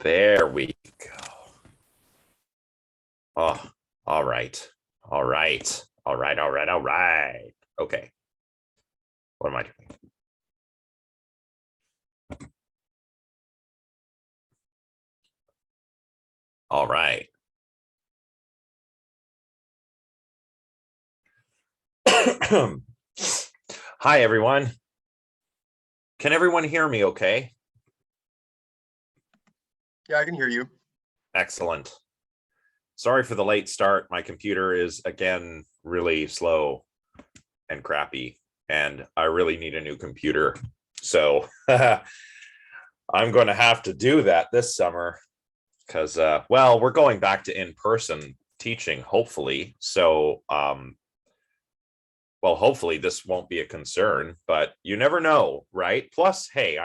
There we go. Oh, all right. All right. All right. All right. All right. Okay. What am I doing? All right. Hi, everyone. Can everyone hear me okay? Yeah, I can hear you. Excellent. Sorry for the late start. My computer is, again, really slow and crappy, and I really need a new computer. So I'm going to have to do that this summer because, well, we're going back to in-person teaching, hopefully. So, well, hopefully this won't be a concern, but you never know, right? Plus, hey,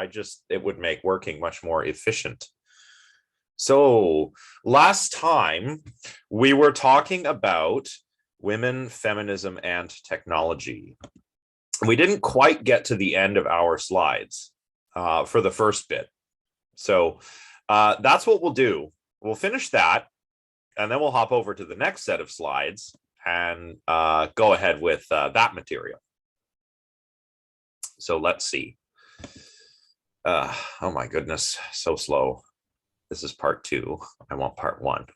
it would make working much more efficient. So last time we were talking about women, feminism, and technology. We didn't quite get to the end of our slides for the first bit. So that's what we'll do. We'll finish that, and then we'll hop over to the next set of slides and go ahead with that material. So let's see. Oh my goodness, so slow. This is part 2. I want part 1.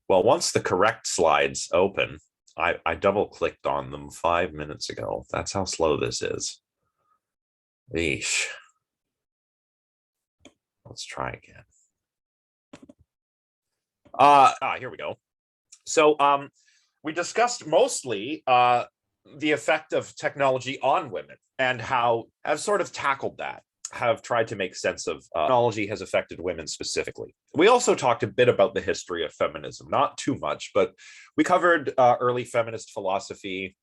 Well, once the correct slides open, I double clicked on them 5 minutes ago. That's how slow this is. Eesh. Let's try again. Here we go. So we discussed mostly the effect of technology on women and how I've sort of tackled that, have tried to make sense of technology has affected women specifically. We also talked a bit about the history of feminism, not too much, but we covered early feminist philosophy,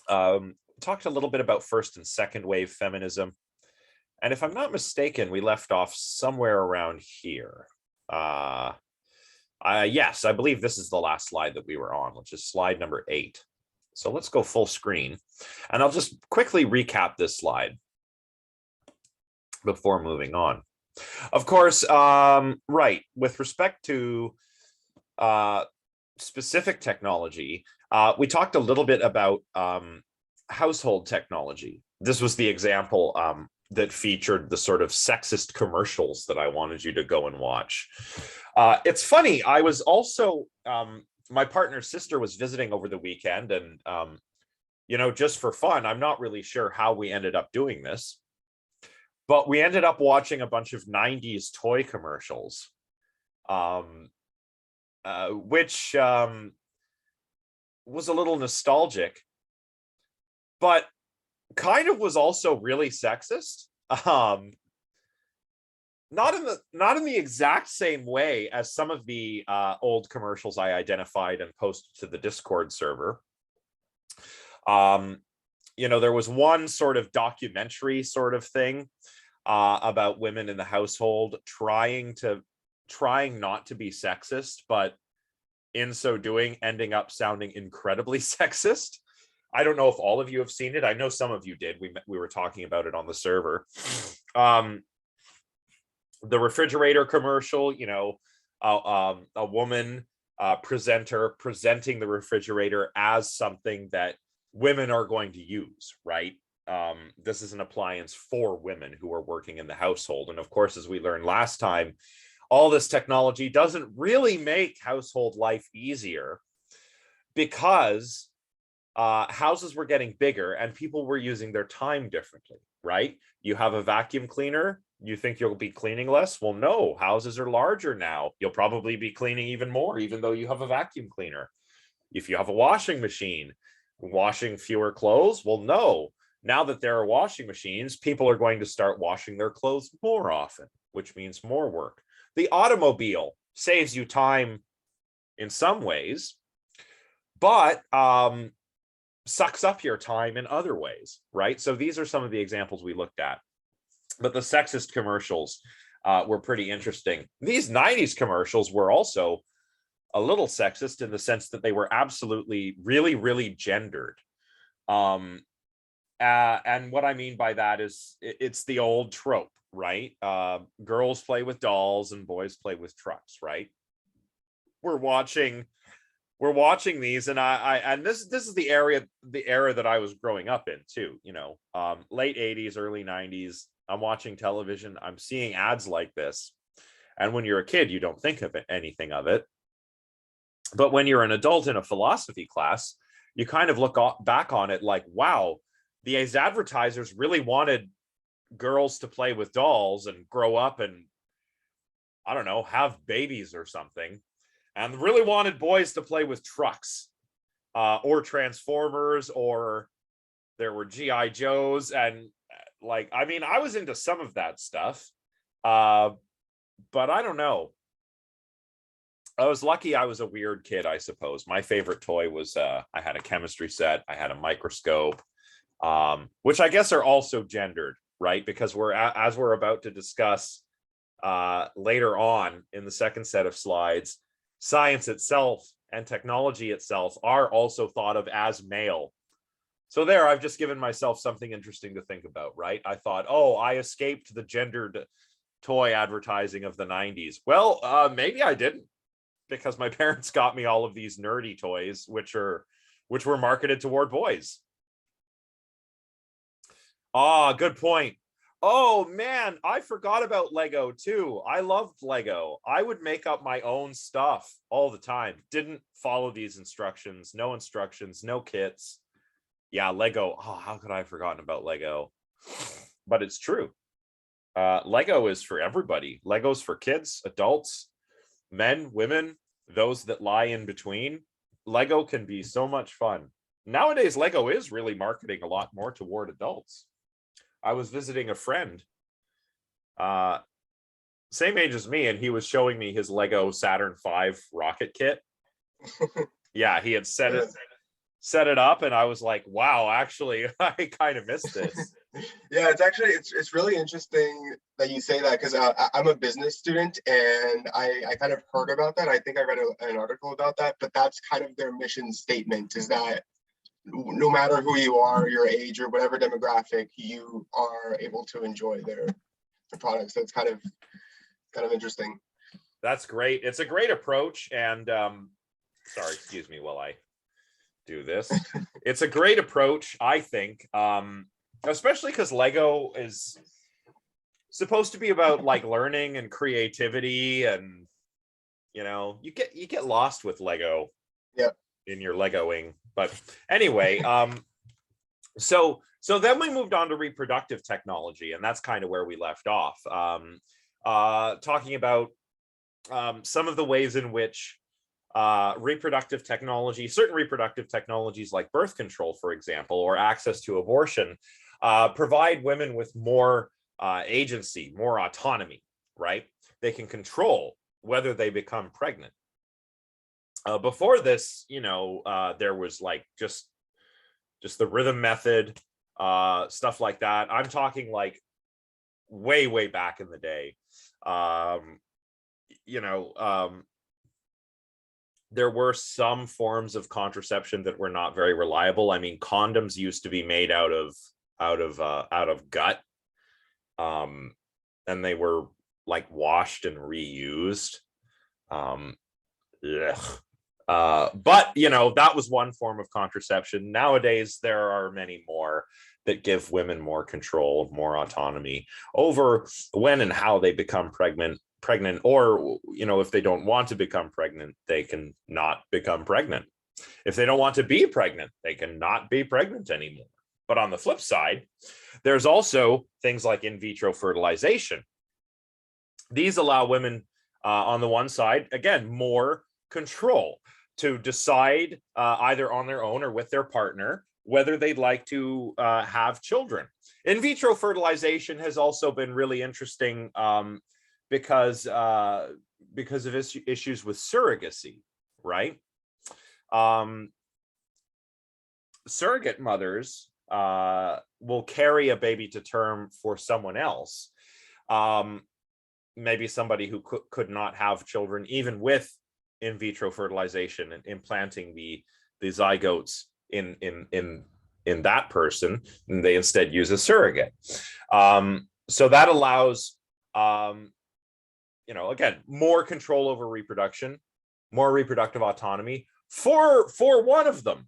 talked a little bit about first and second wave feminism. And if I'm not mistaken, we left off somewhere around here. Yes, I believe this is the last slide that we were on, which is slide number 8. So let's go full screen, and I'll just quickly recap this slide before moving on. Of course, right, with respect to specific technology, we talked a little bit about household technology. This was the example that featured the sort of sexist commercials that I wanted you to go and watch. It's funny, I was also, my partner's sister was visiting over the weekend, and, you know, just for fun, I'm not really sure how we ended up doing this, but we ended up watching a bunch of 90s toy commercials, which was a little nostalgic, but kind of was also really sexist. Not in the exact same way as some of the old commercials I identified and posted to the Discord server. You know, there was one sort of documentary sort of thing about women in the household trying not to be sexist, but in so doing ending up sounding incredibly sexist. I don't know if all of you have seen it. I know some of you did. We were talking about it on the server. The refrigerator commercial, you know, a woman presenter presenting the refrigerator as something that women are going to use, right? This is an appliance for women who are working in the household. And of course, as we learned last time, all this technology doesn't really make household life easier because houses were getting bigger and people were using their time differently, right? You have a vacuum cleaner, you think you'll be cleaning less? Well, no, houses are larger now. You'll probably be cleaning even more, even though you have a vacuum cleaner. If you have a washing machine, washing fewer clothes? Well, no. Now that there are washing machines, people are going to start washing their clothes more often, which means more work. The automobile saves you time in some ways, but sucks up your time in other ways, right? So these are some of the examples we looked at. But the sexist commercials were pretty interesting. These 90s commercials were also a little sexist in the sense that they were absolutely really, really gendered. And what I mean by that is it's the old trope, right? Girls play with dolls and boys play with trucks, right? We're watching these, and and this is the era that I was growing up in too, you know, late 80s, early 90s. I'm watching television, I'm seeing ads like this, and when you're a kid you don't think of anything of it, but when you're an adult in a philosophy class, you kind of look back on it like, wow, these advertisers really wanted girls to play with dolls and grow up and, I don't know, have babies or something, and really wanted boys to play with trucks, or Transformers, or there were GI Joes, and like, I mean, I was into some of that stuff, but I don't know. I was lucky I was a weird kid, I suppose. My favorite toy was, I had a chemistry set, I had a microscope, which I guess are also gendered, right? Because as we're about to discuss later on in the second set of slides, science itself and technology itself are also thought of as male. So there, I've just given myself something interesting to think about, right? I thought, oh, I escaped the gendered toy advertising of the 90s. Well, maybe I didn't, because my parents got me all of these nerdy toys, which were marketed toward boys. Ah, good point. Oh man, I forgot about Lego too. I loved Lego. I would make up my own stuff all the time. Didn't follow these instructions, no kits. Yeah, Lego. Oh, how could I have forgotten about Lego? But it's true. Lego is for everybody. Lego's for kids, adults, men, women, those that lie in between. Lego can be so much fun. Nowadays, Lego is really marketing a lot more toward adults. I was visiting a friend, same age as me, and he was showing me his Lego Saturn V rocket kit. Yeah, he had set it up, and I was like, wow, actually, I kind of missed this. Yeah, it's really interesting that you say that, because I'm a business student, and I kind of heard about that. I think I read an article about that, but that's kind of their mission statement, is that no matter who you are, your age, or whatever demographic, you are able to enjoy their products. So it's kind of interesting. That's great. It's a great approach, and sorry, excuse me while I do this. It's a great approach, I think, especially because Lego is supposed to be about like learning and creativity, and you know, you get lost with Lego. Yeah. In your Legoing. But anyway, so then we moved on to reproductive technology, and that's kind of where we left off, talking about some of the ways in which certain reproductive technologies like birth control, for example, or access to abortion, provide women with more agency, more autonomy, right? They can control whether they become pregnant. Before this, you know, there was like just the rhythm method, stuff like that. I'm talking like way back in the day. You know, there were some forms of contraception that were not very reliable. I mean, condoms used to be made out of gut, and they were like washed and reused. But you know, that was one form of contraception. Nowadays, there are many more that give women more control, more autonomy over when and how they become pregnant, or, you know, if they don't want to become pregnant, they can not become pregnant. If they don't want to be pregnant, they can not be pregnant anymore. But on the flip side, there's also things like in vitro fertilization. These allow women, on the one side, again, more control to decide, either on their own or with their partner, whether they'd like to have children. In vitro fertilization has also been really interesting, because of issues with surrogacy, right? Surrogate mothers will carry a baby to term for someone else, maybe somebody who could not have children, even with in vitro fertilization and implanting the zygotes in that person, and they instead use a surrogate. So that allows, again, more control over reproduction, more reproductive autonomy for one of them,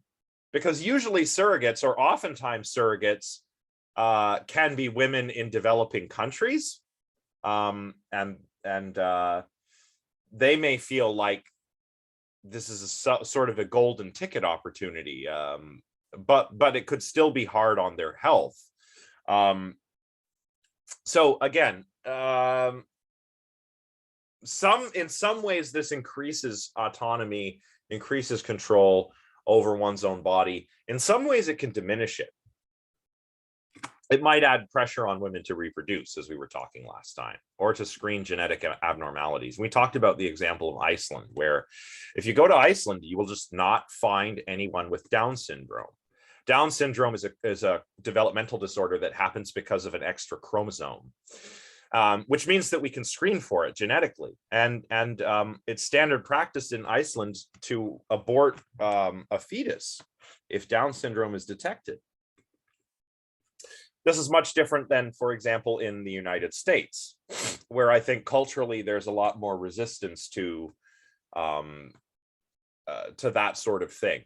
because usually surrogates, or oftentimes surrogates, can be women in developing countries, and they may feel like this is sort of a golden ticket opportunity, but it could still be hard on their health. So again, in some ways, this increases autonomy, increases control over one's own body. In some ways, it can diminish it. It might add pressure on women to reproduce, as we were talking last time, or to screen genetic abnormalities. We talked about the example of Iceland, where if you go to Iceland, you will just not find anyone with Down syndrome. Down syndrome is a developmental disorder that happens because of an extra chromosome, which means that we can screen for it genetically. And it's standard practice in Iceland to abort a fetus if Down syndrome is detected. This is much different than, for example, in the United States, where I think culturally there's a lot more resistance to that sort of thing.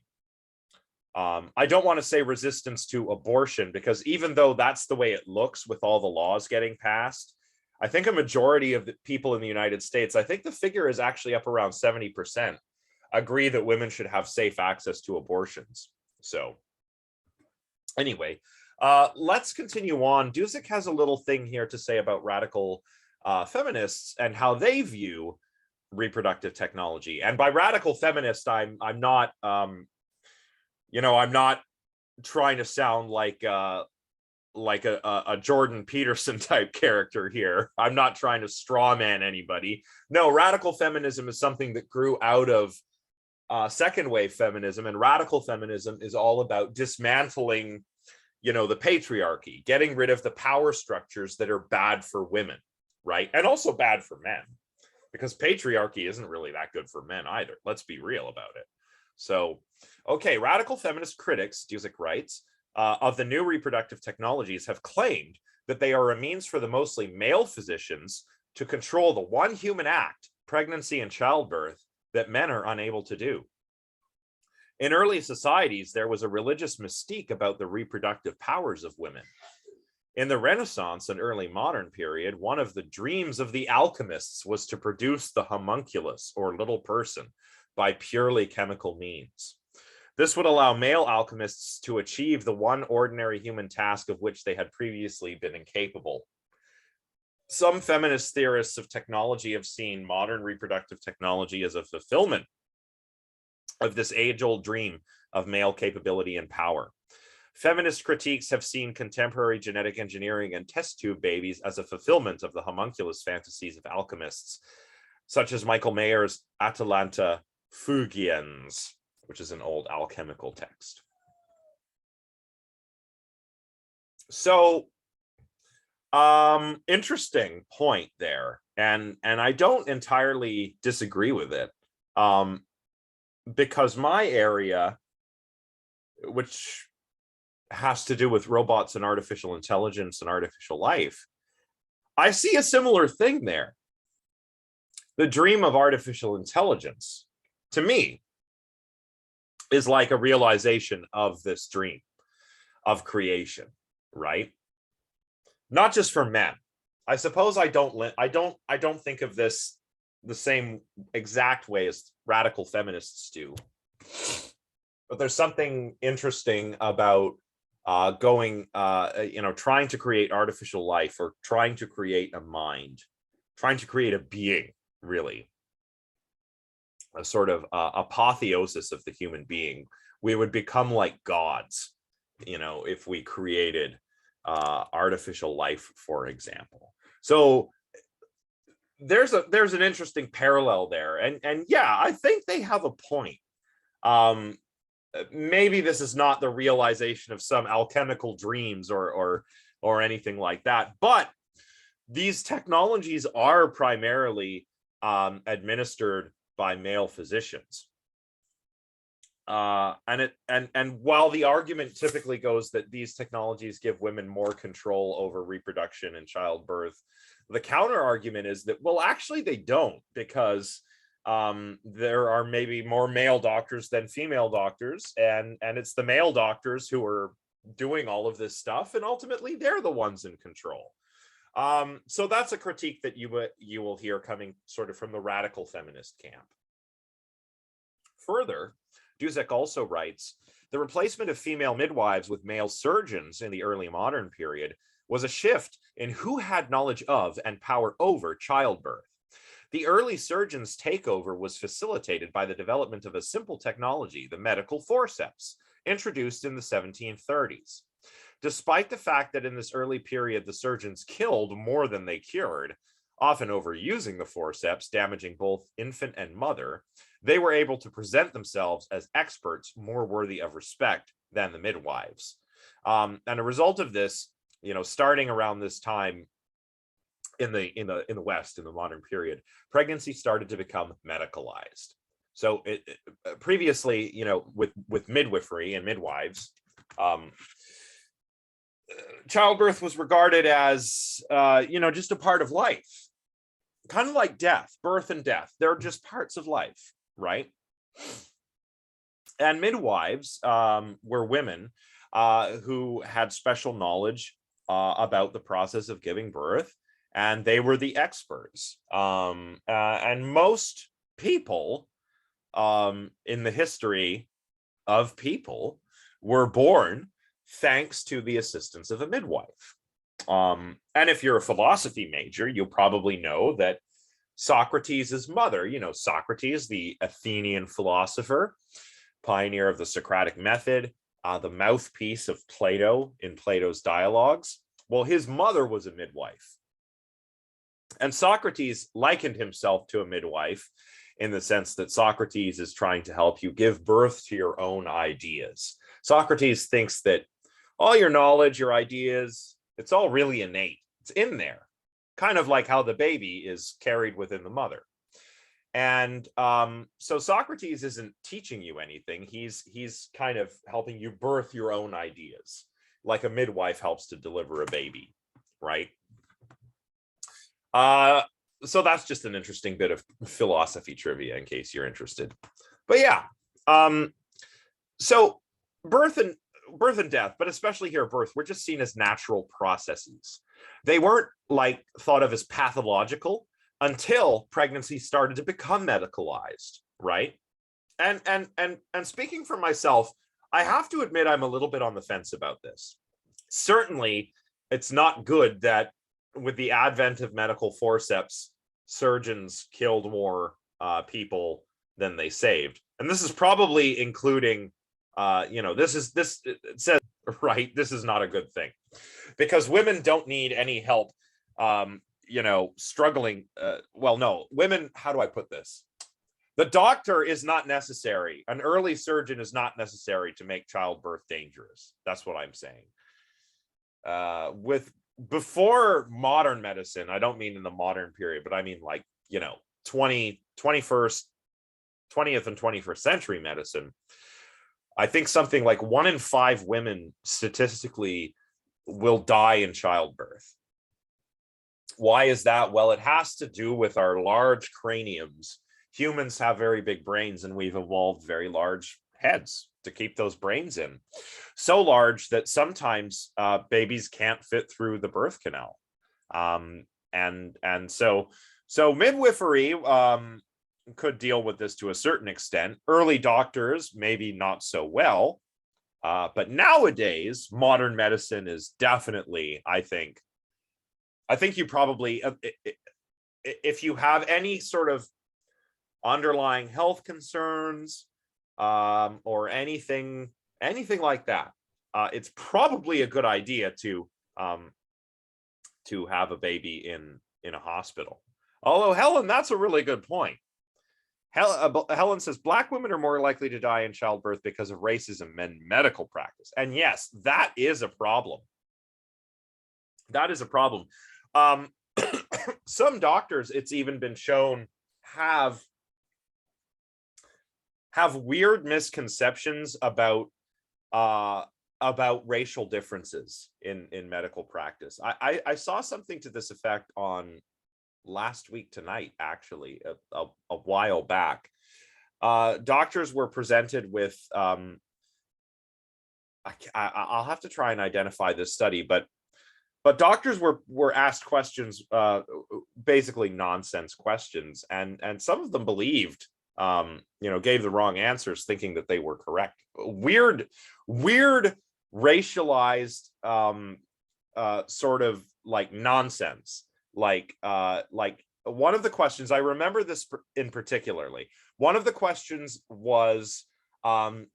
I don't want to say resistance to abortion, because even though that's the way it looks with all the laws getting passed, I think a majority of the people in the United States, I think the figure is actually up around 70%, agree that women should have safe access to abortions. So anyway, let's continue on. Dusick has a little thing here to say about radical feminists and how they view reproductive technology. And by radical feminist, I'm not I'm not trying to sound like a Jordan Peterson type character here. I'm not trying to straw man anybody. No, radical feminism is something that grew out of second wave feminism, and radical feminism is all about dismantling, the patriarchy, getting rid of the power structures that are bad for women, right? And also bad for men, because patriarchy isn't really that good for men either. Let's be real about it. So, okay, radical feminist critics, Dusick writes, of the new reproductive technologies have claimed that they are a means for the mostly male physicians to control the one human act, pregnancy and childbirth, that men are unable to do. In early societies, there was a religious mystique about the reproductive powers of women. In the Renaissance and early modern period, one of the dreams of the alchemists was to produce the homunculus, or little person, by purely chemical means. This would allow male alchemists to achieve the one ordinary human task of which they had previously been incapable. Some feminist theorists of technology have seen modern reproductive technology as a fulfillment of this age-old dream of male capability and power. Feminist critiques have seen contemporary genetic engineering and test tube babies as a fulfillment of the homunculus fantasies of alchemists, such as Michael Mayer's Atalanta Fugiens, which is an old alchemical text. So, interesting point there, and I don't entirely disagree with it, because my area, which has to do with robots and artificial intelligence and artificial life, I see a similar thing there. The dream of artificial intelligence, to me, is like a realization of this dream of creation, right? Not just for men. I suppose I don't think of this the same exact way as radical feminists do. But there's something interesting about trying to create artificial life, or trying to create a mind, trying to create a being, really. A sort of apotheosis of the human being. We would become like gods, if we created artificial life, for example. So there's an interesting parallel there, and yeah, I think they have a point. Maybe this is not the realization of some alchemical dreams or anything like that, but these technologies are primarily administered by male physicians. And while the argument typically goes that these technologies give women more control over reproduction and childbirth, the counter argument is that, well, actually they don't, because there are maybe more male doctors than female doctors, and it's the male doctors who are doing all of this stuff, and ultimately they're the ones in control. So that's a critique that you will hear coming sort of from the radical feminist camp. Further, Duzek also writes, the replacement of female midwives with male surgeons in the early modern period was a shift in who had knowledge of and power over childbirth. The early surgeon's takeover was facilitated by the development of a simple technology, the medical forceps, introduced in the 1730s. Despite the fact that in this early period the surgeons killed more than they cured, often overusing the forceps, damaging both infant and mother, they were able to present themselves as experts more worthy of respect than the midwives. And a result of this, starting around this time in the West, in the modern period, pregnancy started to become medicalized. So previously, with midwifery and midwives, childbirth was regarded as, just a part of life, kind of like death, birth and death. They're just parts of life, right? And midwives were women who had special knowledge about the process of giving birth, and they were the experts. And most people in the history of people were born thanks to the assistance of a midwife. And if you're a philosophy major, you'll probably know that Socrates' mother, Socrates, the Athenian philosopher, pioneer of the Socratic method, the mouthpiece of Plato in Plato's dialogues, well, his mother was a midwife. And Socrates likened himself to a midwife in the sense that Socrates is trying to help you give birth to your own ideas. Socrates thinks that all your knowledge, your ideas, it's all really innate. It's in there, kind of like how the baby is carried within the mother. And so Socrates isn't teaching you anything. He's kind of helping you birth your own ideas, like a midwife helps to deliver a baby, right? So that's just an interesting bit of philosophy trivia in case you're interested. But yeah, so birth and death, but especially here birth, were just seen as natural processes. They weren't like thought of as pathological until pregnancy started to become medicalized, right? And speaking for myself, I have to admit I'm a little bit on the fence about this. Certainly, it's not good that with the advent of medical forceps, surgeons killed more people than they saved. And this is probably including, it says, right, this is not a good thing, because women don't need any help, struggling. Well, no, women, how do I put this? The doctor is not necessary. An early surgeon is not necessary to make childbirth dangerous. That's what I'm saying. Before modern medicine, I don't mean in the modern period, but I mean like, 20th and 21st century medicine, I think something like 1 in 5 women statistically will die in childbirth. Why is that? Well, it has to do with our large craniums. Humans have very big brains, and we've evolved very large heads to keep those brains in. So large that sometimes babies can't fit through the birth canal. And so midwifery could deal with this to a certain extent. Early doctors, maybe not so well. But nowadays, modern medicine is definitely, I think you probably, if you have any sort of underlying health concerns, or anything like that, it's probably a good idea to have a baby in a hospital. Although, Helen, that's a really good point. Helen says Black women are more likely to die in childbirth because of racism and medical practice. And yes, that is a problem. That is a problem. Some doctors, it's even been shown, have have weird misconceptions about racial differences in medical practice. I saw something to this effect on last week tonight, actually, a while back. Doctors were presented with I'll have to try and identify this study, but doctors were asked questions, basically nonsense questions, and some of them believed, gave the wrong answers, thinking that they were correct. Weird racialized sort of like nonsense. Like one of the questions, I remember this in particularly. One of the questions was,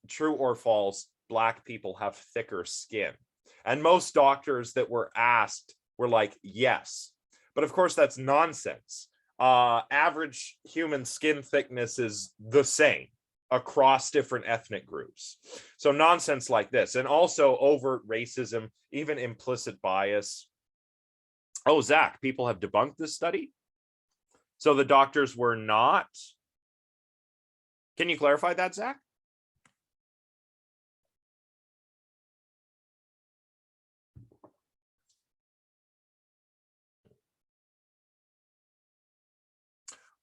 true or false, Black people have thicker skin. And most doctors that were asked were like, yes. But of course, that's nonsense. Average human skin thickness is the same across different ethnic groups. So nonsense like this, and also overt racism, even implicit bias. Oh, Zach, people have debunked this study. So the doctors were not. Can you clarify that, Zach?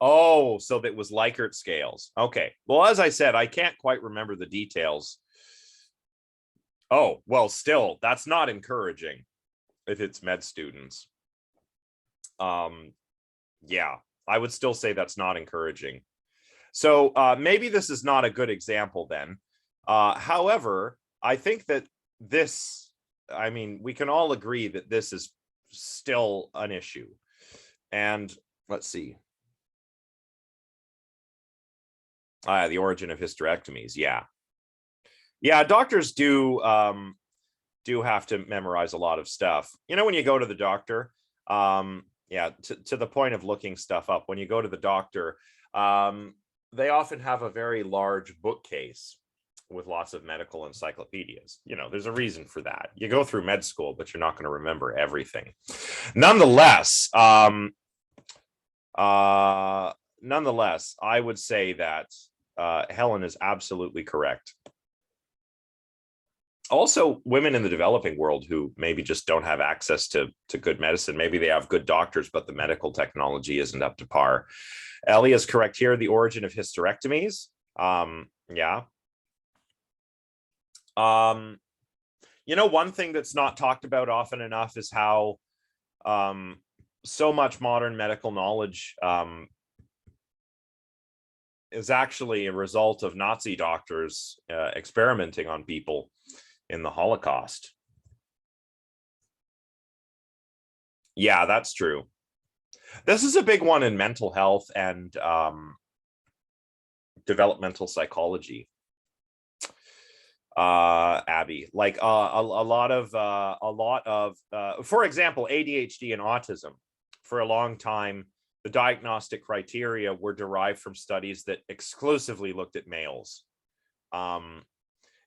Oh, so that was Likert scales. Okay. Well, as I said, I can't quite remember the details. Oh, well, still, that's not encouraging if it's med students. Yeah, I would still say that's not encouraging. So maybe this is not a good example then. However, I think that this, I mean, we can all agree that this is still an issue. And let's see. The origin of hysterectomies. Yeah. Doctors do have to memorize a lot of stuff. When you go to the doctor, to the point of looking stuff up, when you go to the doctor, they often have a very large bookcase with lots of medical encyclopedias. There's a reason for that. You go through med school, but you're not going to remember everything. Nonetheless, I would say that Helen is absolutely correct. Also, women in the developing world who maybe just don't have access to good medicine, maybe they have good doctors, but the medical technology isn't up to par. Ellie is correct here. The origin of hysterectomies. One thing that's not talked about often enough is how so much modern medical knowledge is actually a result of Nazi doctors experimenting on people in the Holocaust. Yeah, that's true. This is a big one in mental health and developmental psychology. Abby, like a lot of, for example, ADHD and autism. For a long time, the diagnostic criteria were derived from studies that exclusively looked at males.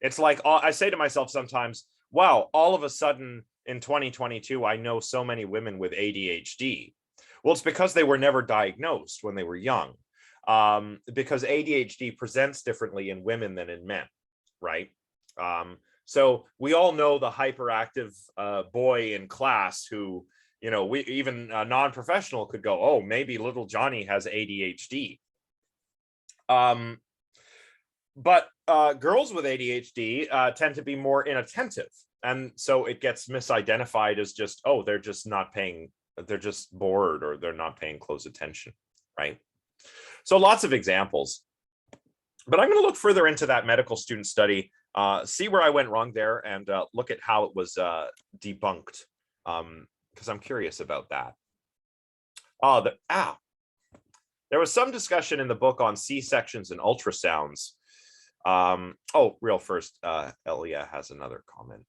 It's like, I say to myself sometimes, wow, all of a sudden in 2022, I know so many women with ADHD. Well, it's because they were never diagnosed when they were young, because ADHD presents differently in women than in men, right? So we all know the hyperactive boy in class who, we even a non-professional could go, oh, maybe little Johnny has ADHD. But girls with ADHD tend to be more inattentive. And so it gets misidentified as just, oh, they're just bored, or they're not paying close attention, right? So lots of examples. But I'm going to look further into that medical student study, see where I went wrong there, and look at how it was debunked, because I'm curious about that. There was some discussion in the book on C-sections and ultrasounds. Real first, Elia has another comment.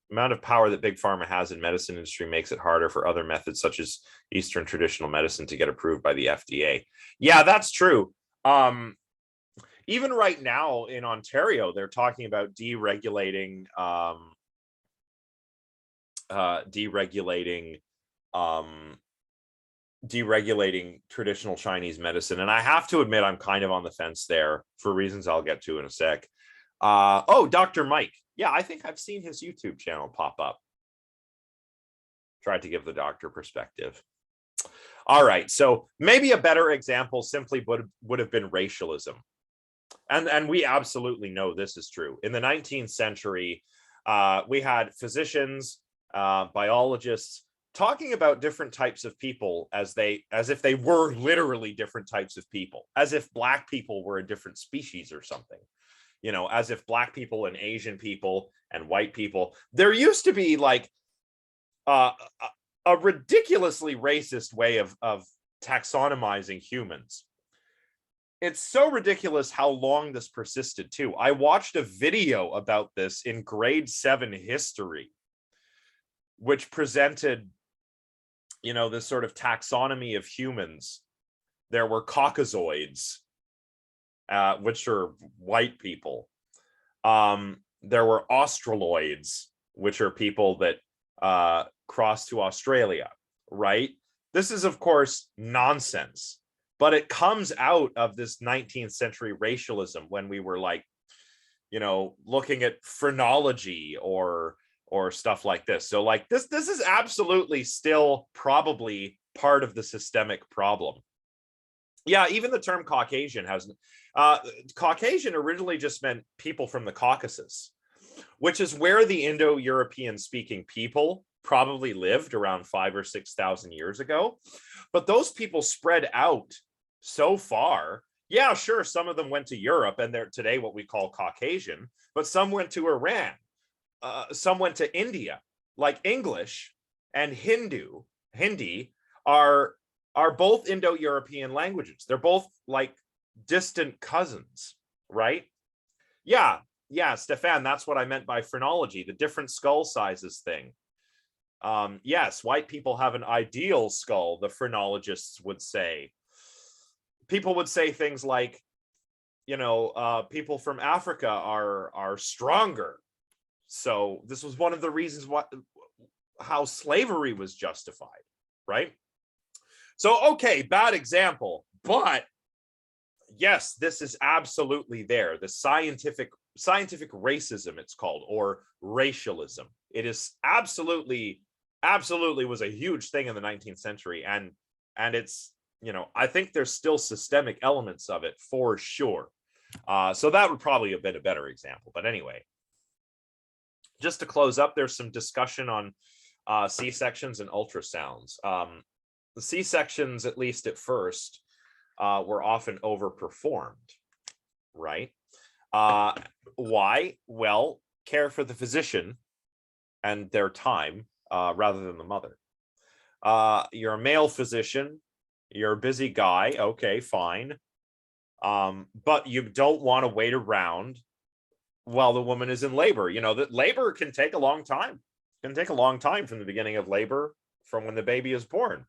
Amount of power that big pharma has in medicine industry makes it harder for other methods such as Eastern traditional medicine to get approved by the FDA. Yeah, that's true. Even right now in Ontario, they're talking about deregulating deregulating traditional Chinese medicine. And I have to admit, I'm kind of on the fence there for reasons I'll get to in a sec. Oh, Dr. Mike. Yeah, I think I've seen his YouTube channel pop up. Tried to give the doctor perspective. All right, so maybe a better example simply would have been racialism. And we absolutely know this is true. In the 19th century, we had physicians, biologists talking about different types of people as if they were literally different types of people, as if Black people were a different species or something, you know, as if Black people and Asian people and white people. There used to be like a ridiculously racist way of taxonomizing humans. It's so ridiculous how long this persisted too. I watched a video about this in grade 7 history, which presented, you know, this sort of taxonomy of humans. There were Caucasoids, which are white people. There were Australoids, which are people that crossed to Australia, right? This is, of course, nonsense. But it comes out of this 19th century racialism when we were like, you know, looking at phrenology or stuff like this. So like this is absolutely still probably part of the systemic problem. Yeah, even the term Caucasian has Caucasian originally just meant people from the Caucasus, which is where the Indo-European speaking people probably lived around 5,000 or 6,000 years ago. But those people spread out so far. Yeah, sure, some of them went to Europe and they're today what we call Caucasian, but some went to Iran, some went to India. Like English and Hindi are both Indo-European languages. They're both like distant cousins, right? Yeah, Stefan, that's what I meant by phrenology, the different skull sizes thing. Yes, white people have an ideal skull, the phrenologists would say. People would say things like, you know, people from Africa are stronger. So this was one of the reasons how slavery was justified, right? So, okay, bad example, but yes, this is absolutely there. The scientific racism, it's called, or racialism. It is absolutely was a huge thing in the 19th century. And it's, you know, I think there's still systemic elements of it for sure. So that would probably have been a better example. But anyway, just to close up, there's some discussion on C-sections and ultrasounds. The C-sections, at least at first, were often overperformed, right? Why? Well, care for the physician and their time rather than the mother. You're a male physician, you're a busy guy, okay, fine. But you don't want to wait around while the woman is in labor. You know, that labor can take a long time. It can take a long time from the beginning of labor, from when the baby is born.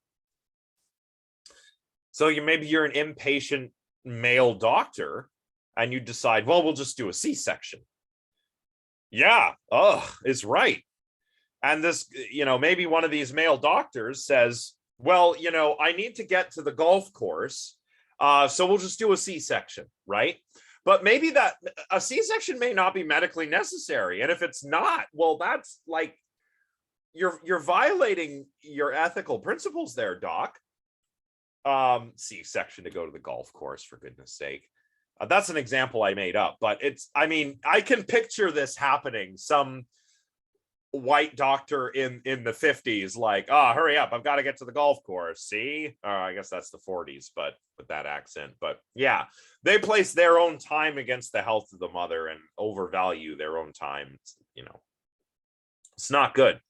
So maybe you're an impatient male doctor and you decide, well, we'll just do a C-section. Yeah, it's right. And this, you know, maybe one of these male doctors says, well, you know, I need to get to the golf course, so we'll just do a C-section, right? But maybe that a C-section may not be medically necessary. And if it's not, well, that's like, you're violating your ethical principles there, doc. C-section to go to the golf course, for goodness sake. That's an example I made up, but it's, I mean, I can picture this happening. Some white doctor in the 50s, like, hurry up, I've got to get to the golf course. See, I guess that's the 40s, but with that accent. But yeah, they place their own time against the health of the mother and overvalue their own time. You know, it's not good.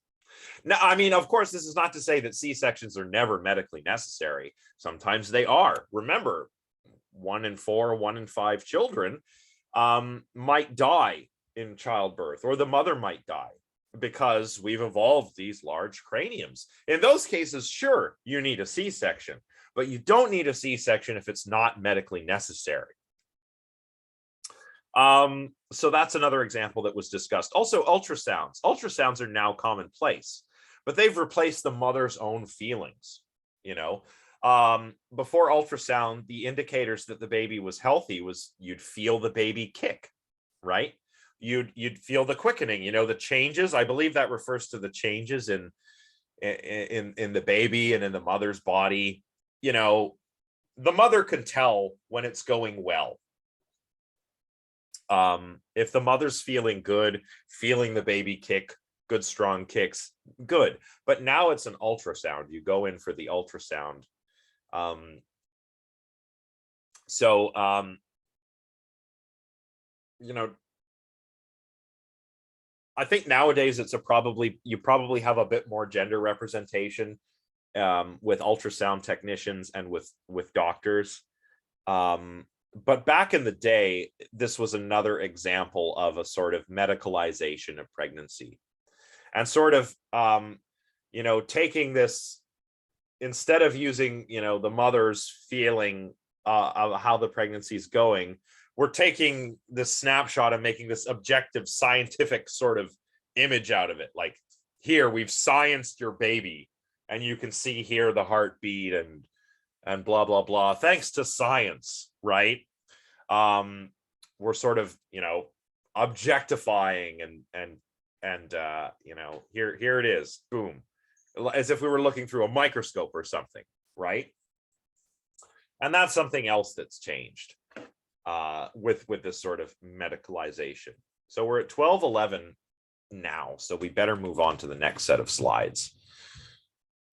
Now, I mean, of course, this is not to say that C-sections are never medically necessary. Sometimes they are. Remember, 1 in 4, 1 in 5 children might die in childbirth, or the mother might die because we've evolved these large craniums. In those cases, sure, you need a C-section, but you don't need a C-section if it's not medically necessary. So that's another example that was discussed. Also, ultrasounds. Ultrasounds are now commonplace, but they've replaced the mother's own feelings. You know, Before ultrasound, the indicators that the baby was healthy was you'd feel the baby kick, right? You'd feel the quickening, you know, the changes. I believe that refers to the changes in the baby and in the mother's body. You know, the mother can tell when it's going well. If the mother's feeling good, feeling the baby kick, good strong kicks, good. But now it's an ultrasound. You go in for the ultrasound. You know, I think nowadays it's you probably have a bit more gender representation with ultrasound technicians and with doctors. But back in the day, this was another example of a sort of medicalization of pregnancy, and sort of you know, taking this, instead of using, you know, the mother's feeling of how the pregnancy is going, we're taking this snapshot and making this objective scientific sort of image out of it. Like, here, we've scienced your baby, and you can see here the heartbeat and blah, blah, blah, thanks to science, right? We're sort of, you know, objectifying and you know, here it is, boom, as if we were looking through a microscope or something, right? And that's something else that's changed with this sort of medicalization. So we're at 12:11 now, so we better move on to the next set of slides.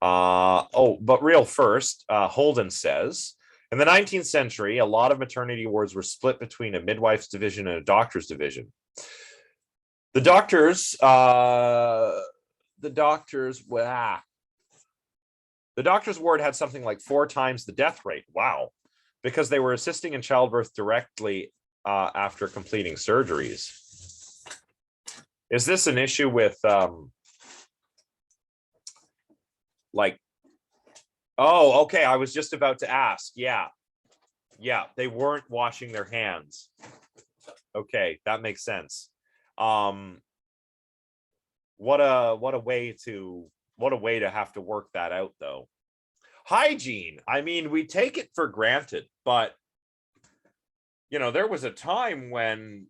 But real first, Holden says, in the 19th century, a lot of maternity wards were split between a midwife's division and a doctor's division. The doctor's ward had something like 4 times the death rate. Wow. Because they were assisting in childbirth directly after completing surgeries. Is this an issue with like, oh, okay, I was just about to ask. Yeah, they weren't washing their hands. Okay, that makes sense. What a way to have to work that out, though. Hygiene, I mean, we take it for granted, but you know, there was a time when,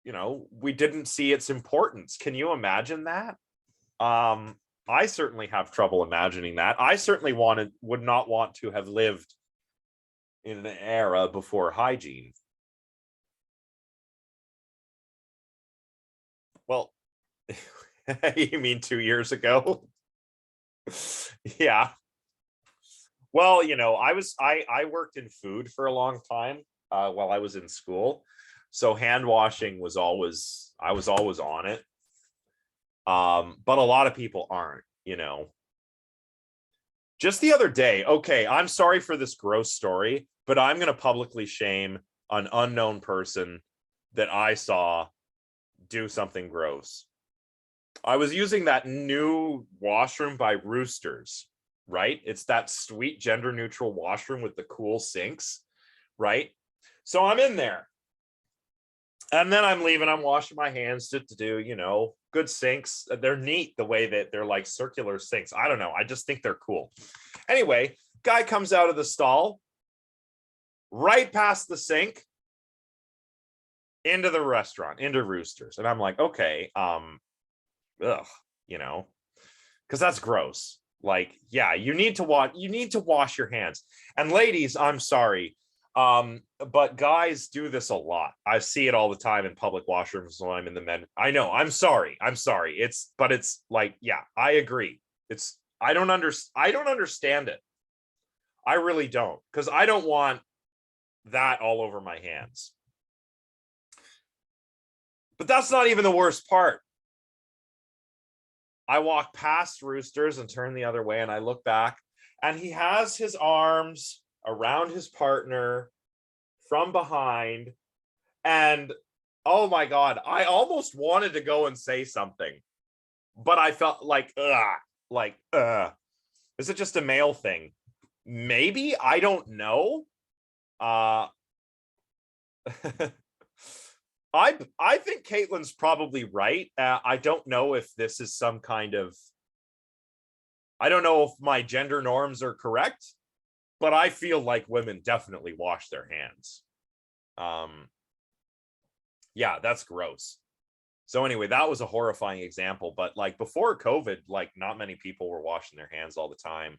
you know, we didn't see its importance. Can you imagine that? I certainly have trouble imagining that. I certainly would not want to have lived in an era before hygiene. Well, you mean 2 years ago? Yeah. Well, you know, I worked in food for a long time while I was in school. So hand washing was always, I was always on it. But a lot of people aren't, you know. Just the other day, okay, I'm sorry for this gross story, but I'm going to publicly shame an unknown person that I saw do something gross. I was using that new washroom by Roosters, right? It's that sweet gender neutral washroom with the cool sinks, right? So I'm in there. And then I'm leaving, I'm washing my hands to do, you know, good sinks. They're neat the way that they're like circular sinks. I don't know. I just think they're cool. Anyway, guy comes out of the stall, right past the sink, into the restaurant, into Roosters. And I'm like, okay, you know, because that's gross. Like, yeah, you need to wash your hands. And ladies, I'm sorry, but guys do this a lot. I see it all the time in public washrooms when I'm in the men. I know, I'm sorry. It's like, yeah, I agree. I don't understand it. I really don't, because I don't want that all over my hands. But that's not even the worst part. I walk past Roosters and turn the other way, and I look back, and he has his arms around his partner from behind. And oh my God, I almost wanted to go and say something, but I felt like, is it just a male thing? Maybe, I don't know. I think Caitlin's probably right. I don't know if this is some kind of I don't know if my gender norms are correct, but I feel like women definitely wash their hands. Yeah, that's gross. So anyway, that was a horrifying example, but like before COVID, like not many people were washing their hands all the time.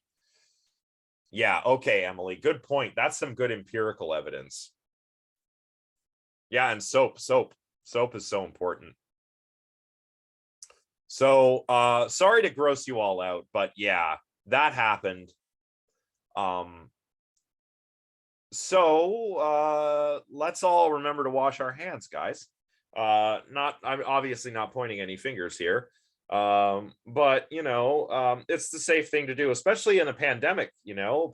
Yeah, okay, Emily, good point. That's some good empirical evidence. Yeah, and soap is so important. So sorry to gross you all out, but yeah, that happened. So let's all remember to wash our hands, guys. I'm obviously not pointing any fingers here. But it's the safe thing to do, especially in a pandemic.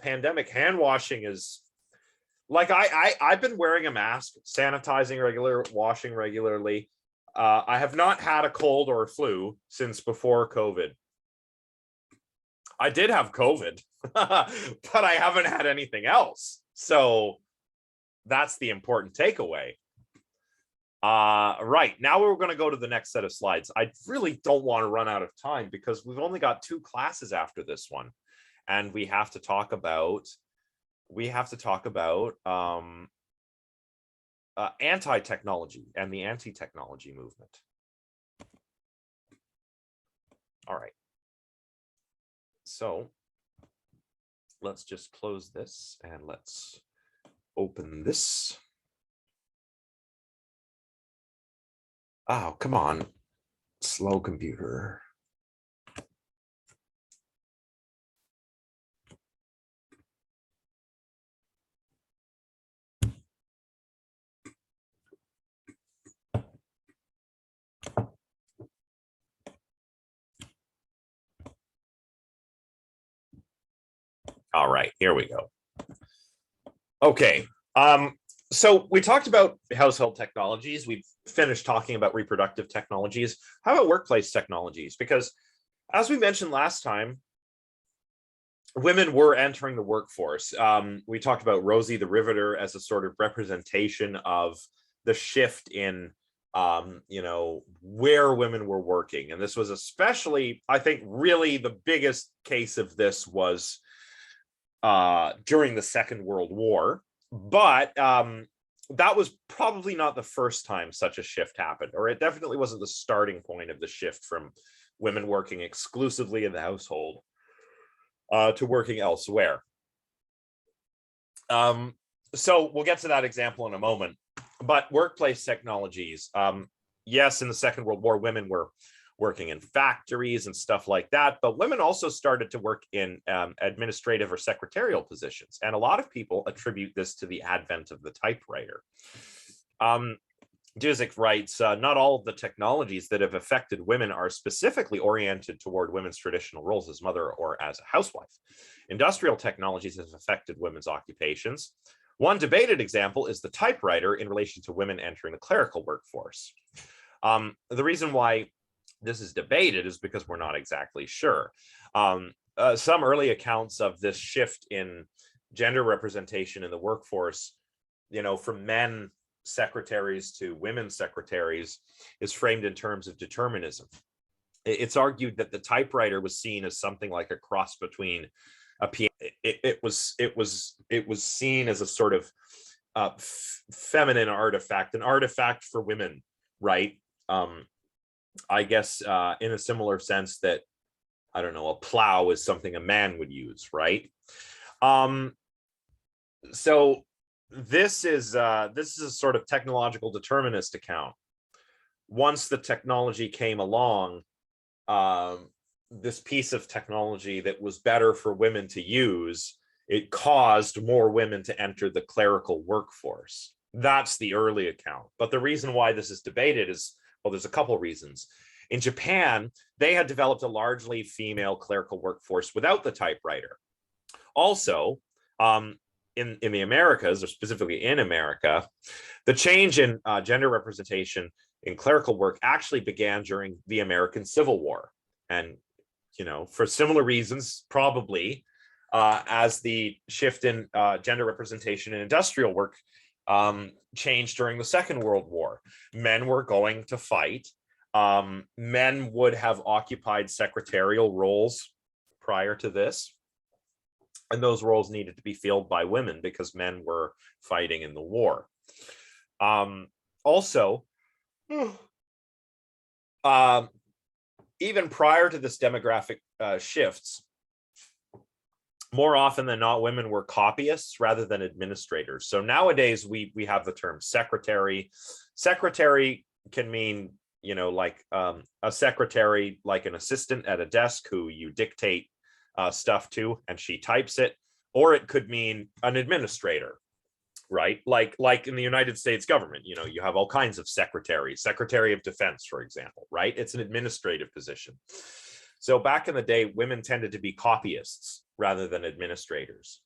Pandemic hand washing is like I've been wearing a mask, sanitizing washing regularly. I have not had a cold or a flu since before COVID. I did have COVID, but I haven't had anything else. So that's the important takeaway. Right, now we're going to go to the next set of slides. I really don't want to run out of time because we've only got 2 classes after this one, and we have to talk about anti-technology and the anti-technology movement. All right. So let's just close this and let's open this. Oh, come on, slow computer. All right, here we go. Okay, so we talked about household technologies. We've finished talking about reproductive technologies. How about workplace technologies? Because as we mentioned last time, women were entering the workforce. We talked about Rosie the Riveter as a sort of representation of the shift in where women were working. And this was especially, I think, really the biggest case of this was during the Second World War. But that was probably not the first time such a shift happened, or it definitely wasn't the starting point of the shift from women working exclusively in the household to working elsewhere. So we'll get to that example in a moment. But workplace technologies, yes, in the Second World War, women were working in factories and stuff like that, but women also started to work in administrative or secretarial positions. And a lot of people attribute this to the advent of the typewriter. Dzik writes, not all of the technologies that have affected women are specifically oriented toward women's traditional roles as mother or as a housewife. Industrial technologies have affected women's occupations. One debated example is the typewriter in relation to women entering the clerical workforce. The reason why this is debated is because we're not exactly sure. Some early accounts of this shift in gender representation in the workforce, from men secretaries to women secretaries, is framed in terms of determinism. It's argued that the typewriter was seen as something like a cross between a piano. It was seen as a sort of feminine artifact, an artifact for women, right? I guess in a similar sense that, I don't know, a plow is something a man would use, right? So this is a sort of technological determinist account. Once the technology came along, this piece of technology that was better for women to use, it caused more women to enter the clerical workforce. That's the early account. But the reason why this is debated is, well, there's a couple reasons. In Japan, they had developed a largely female clerical workforce without the typewriter. Also, in the Americas, or specifically in America, the change in gender representation in clerical work actually began during the American Civil War. And, for similar reasons, probably, as the shift in gender representation in industrial work changed during the Second World War. Men were going to fight. Men would have occupied secretarial roles prior to this. And those roles needed to be filled by women because men were fighting in the war. Also, even prior to this demographic shifts, more often than not, women were copyists rather than administrators. So nowadays we have the term secretary. Secretary can mean, you know, like a secretary, like an assistant at a desk who you dictate stuff to and she types it, or it could mean an administrator, right? Like in the United States government, you know, you have all kinds of secretaries, Secretary of Defense, for example, right? It's an administrative position. So back in the day, women tended to be copyists rather than administrators.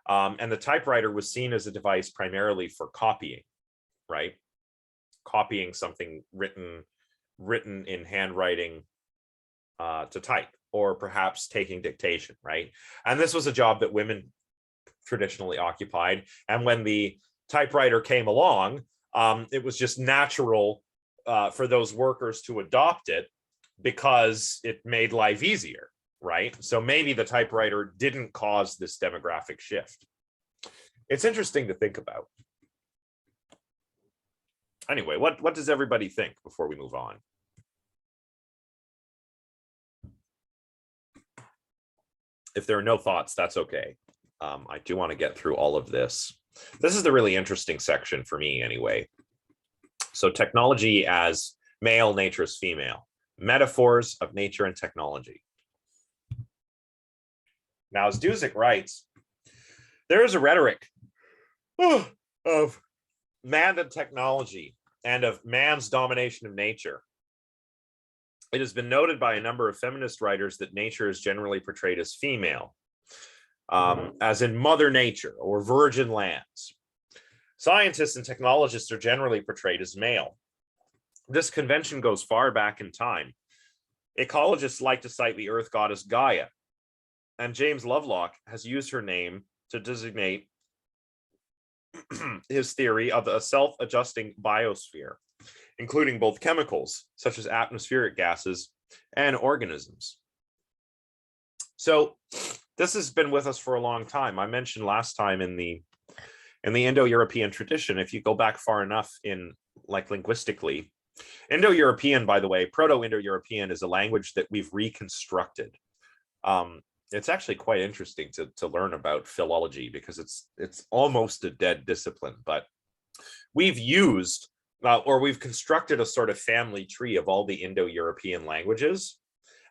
And the typewriter was seen as a device primarily for copying, right? Copying something written in handwriting to type, or perhaps taking dictation, right? And this was a job that women traditionally occupied. And when the typewriter came along, it was just natural for those workers to adopt it because it made life easier, right? So maybe the typewriter didn't cause this demographic shift. It's interesting to think about. Anyway, what does everybody think before we move on? If there are no thoughts, that's okay. I do want to get through all of this. This is the really interesting section for me anyway. So technology as male, nature as female. Metaphors of nature and technology. Now, as Duzick writes, there is a rhetoric of man and technology and of man's domination of nature. It has been noted by a number of feminist writers that nature is generally portrayed as female, as in Mother Nature or virgin lands. Scientists and technologists are generally portrayed as male. This convention goes far back in time. Ecologists like to cite the earth goddess Gaia, and James Lovelock has used her name to designate his theory of a self-adjusting biosphere, including both chemicals, such as atmospheric gases, and organisms. So this has been with us for a long time. I mentioned last time in the Indo-European tradition, if you go back far enough in, like, linguistically, Indo-European, by the way, Proto-Indo-European is a language that we've reconstructed. It's actually quite interesting to learn about philology because it's almost a dead discipline, but we've used or we've constructed a sort of family tree of all the Indo-European languages,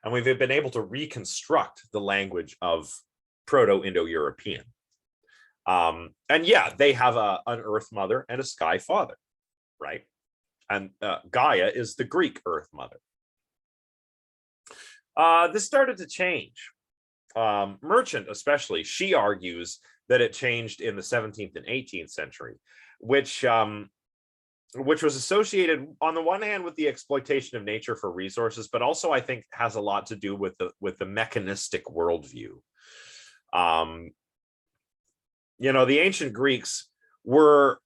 and we've been able to reconstruct the language of Proto-Indo-European. And yeah, they have an earth mother and a sky father, right? And Gaia is the Greek earth mother. This started to change. Merchant especially, she argues that it changed in the 17th and 18th century, which was associated on the one hand with the exploitation of nature for resources, but also I think has a lot to do with the mechanistic worldview. You know, the ancient Greeks were,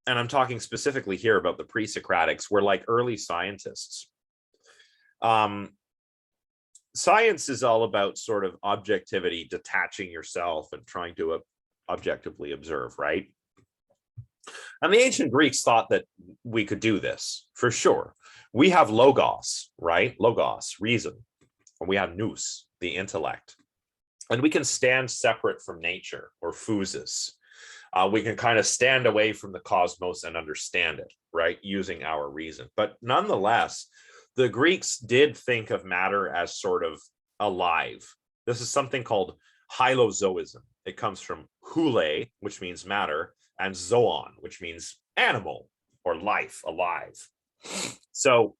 and I'm talking specifically here about the pre-Socratics, were like early scientists. Science is all about sort of objectivity, detaching yourself and trying to objectively observe, right? And the ancient Greeks thought that we could do this for sure. We have logos, right? Logos, reason. And we have nous, the intellect. And we can stand separate from nature, or physis. We can kind of stand away from the cosmos and understand it, right? Using our reason. But nonetheless, the Greeks did think of matter as sort of alive. This is something called Hylozoism. It comes from hule, which means matter, and zoon, which means animal or life, alive. So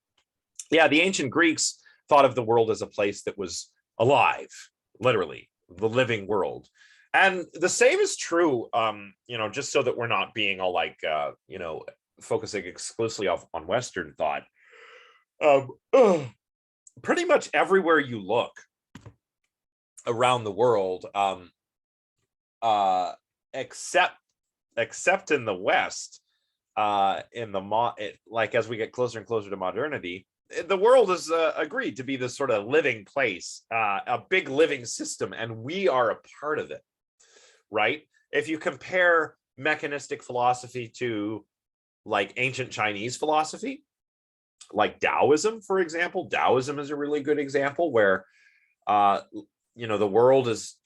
yeah, the ancient Greeks thought of the world as a place that was alive, literally, the living world. And the same is true, you know, just so that we're not being all like, you know, focusing exclusively on Western thought. Pretty much everywhere you look around the world, except in the West, like as we get closer and closer to modernity, the world is agreed to be this sort of living place, a big living system, and we are a part of it, right? If you compare mechanistic philosophy to like ancient Chinese philosophy, like Taoism, for example, Taoism is a really good example where, the world is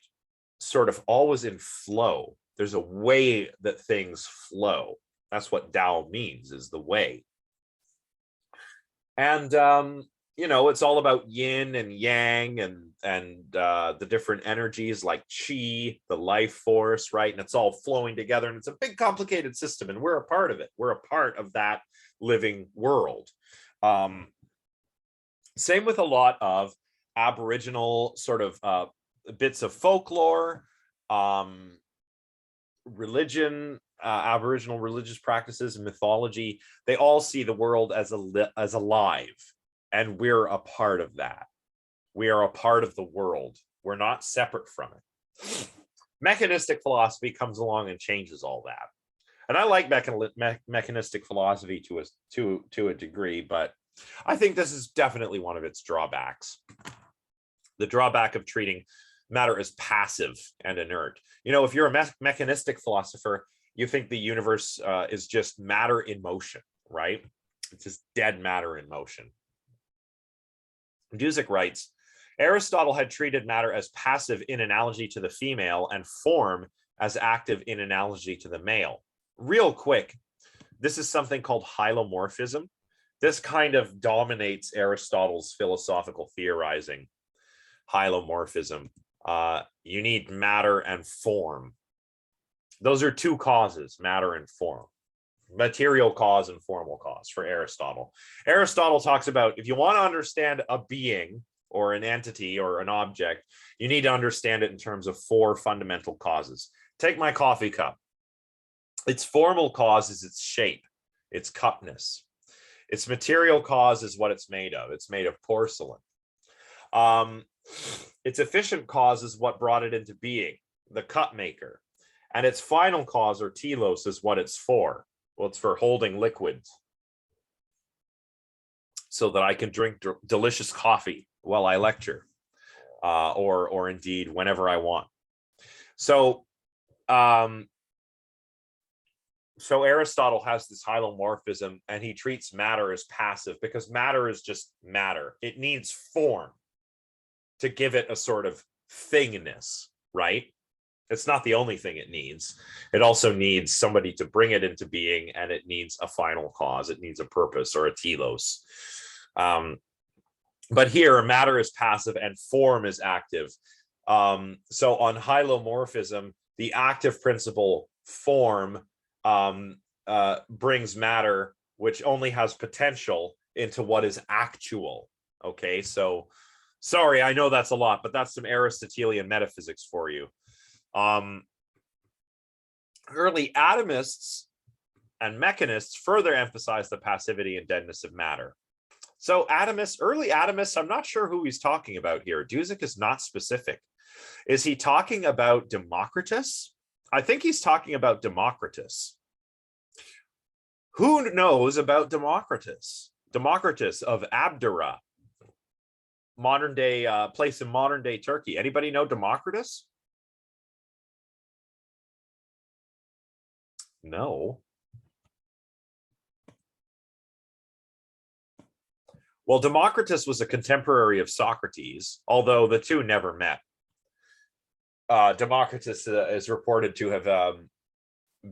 sort of always in flow. There's a way that things flow. That's what Tao means, is the way. And it's all about yin and yang and the different energies like chi, the life force, right? And it's all flowing together, and it's a big complicated system, and we're a part of it. We're a part of that living world. Same with a lot of Aboriginal sort of bits of folklore, religion, Aboriginal religious practices and mythology. They all see the world as alive, and we're a part of that. We are a part of the world. We're not separate from it. Mechanistic philosophy comes along and changes all that. And I like mechanistic philosophy to a degree, but I think this is definitely one of its drawbacks. The drawback of treating matter as passive and inert. If you're a mechanistic philosopher, you think the universe is just matter in motion, right? It's just dead matter in motion. Drawback writes, Aristotle had treated matter as passive in analogy to the female and form as active in analogy to the male. Real quick, this is something called hylomorphism. This kind of dominates Aristotle's philosophical theorizing. Hylomorphism. You need matter and form. Those are two causes, matter and form. Material cause and formal cause for Aristotle. Aristotle talks about, if you want to understand a being or an entity or an object, you need to understand it in terms of four fundamental causes. Take my coffee cup. Its formal cause is its shape, its cupness. Its material cause is what it's made of. It's made of porcelain. Its efficient cause is what brought it into being, the cup maker. And its final cause, or telos, is what it's for. Well, it's for holding liquids so that I can drink delicious coffee while I lecture, or indeed whenever I want. So Aristotle has this hylomorphism, and he treats matter as passive because matter is just matter. It needs form to give it a sort of thingness, right? It's not the only thing it needs. It also needs somebody to bring it into being, and it needs a final cause. It needs a purpose or a telos. But here, matter is passive and form is active. So on hylomorphism, the active principle, form, brings matter, which only has potential, into what is actual. Okay, so sorry, I know that's a lot, but that's some Aristotelian metaphysics for you. Early atomists and mechanists further emphasize the passivity and deadness of matter. So early atomists, I'm not sure who he's talking about here. Drawback is not specific. Is he talking about Democritus? I think he's talking about Democritus. Who knows about Democritus? Democritus of Abdera, modern day place in modern day Turkey. Anybody know Democritus? No. Well, Democritus was a contemporary of Socrates, although the two never met. Democritus is reported to have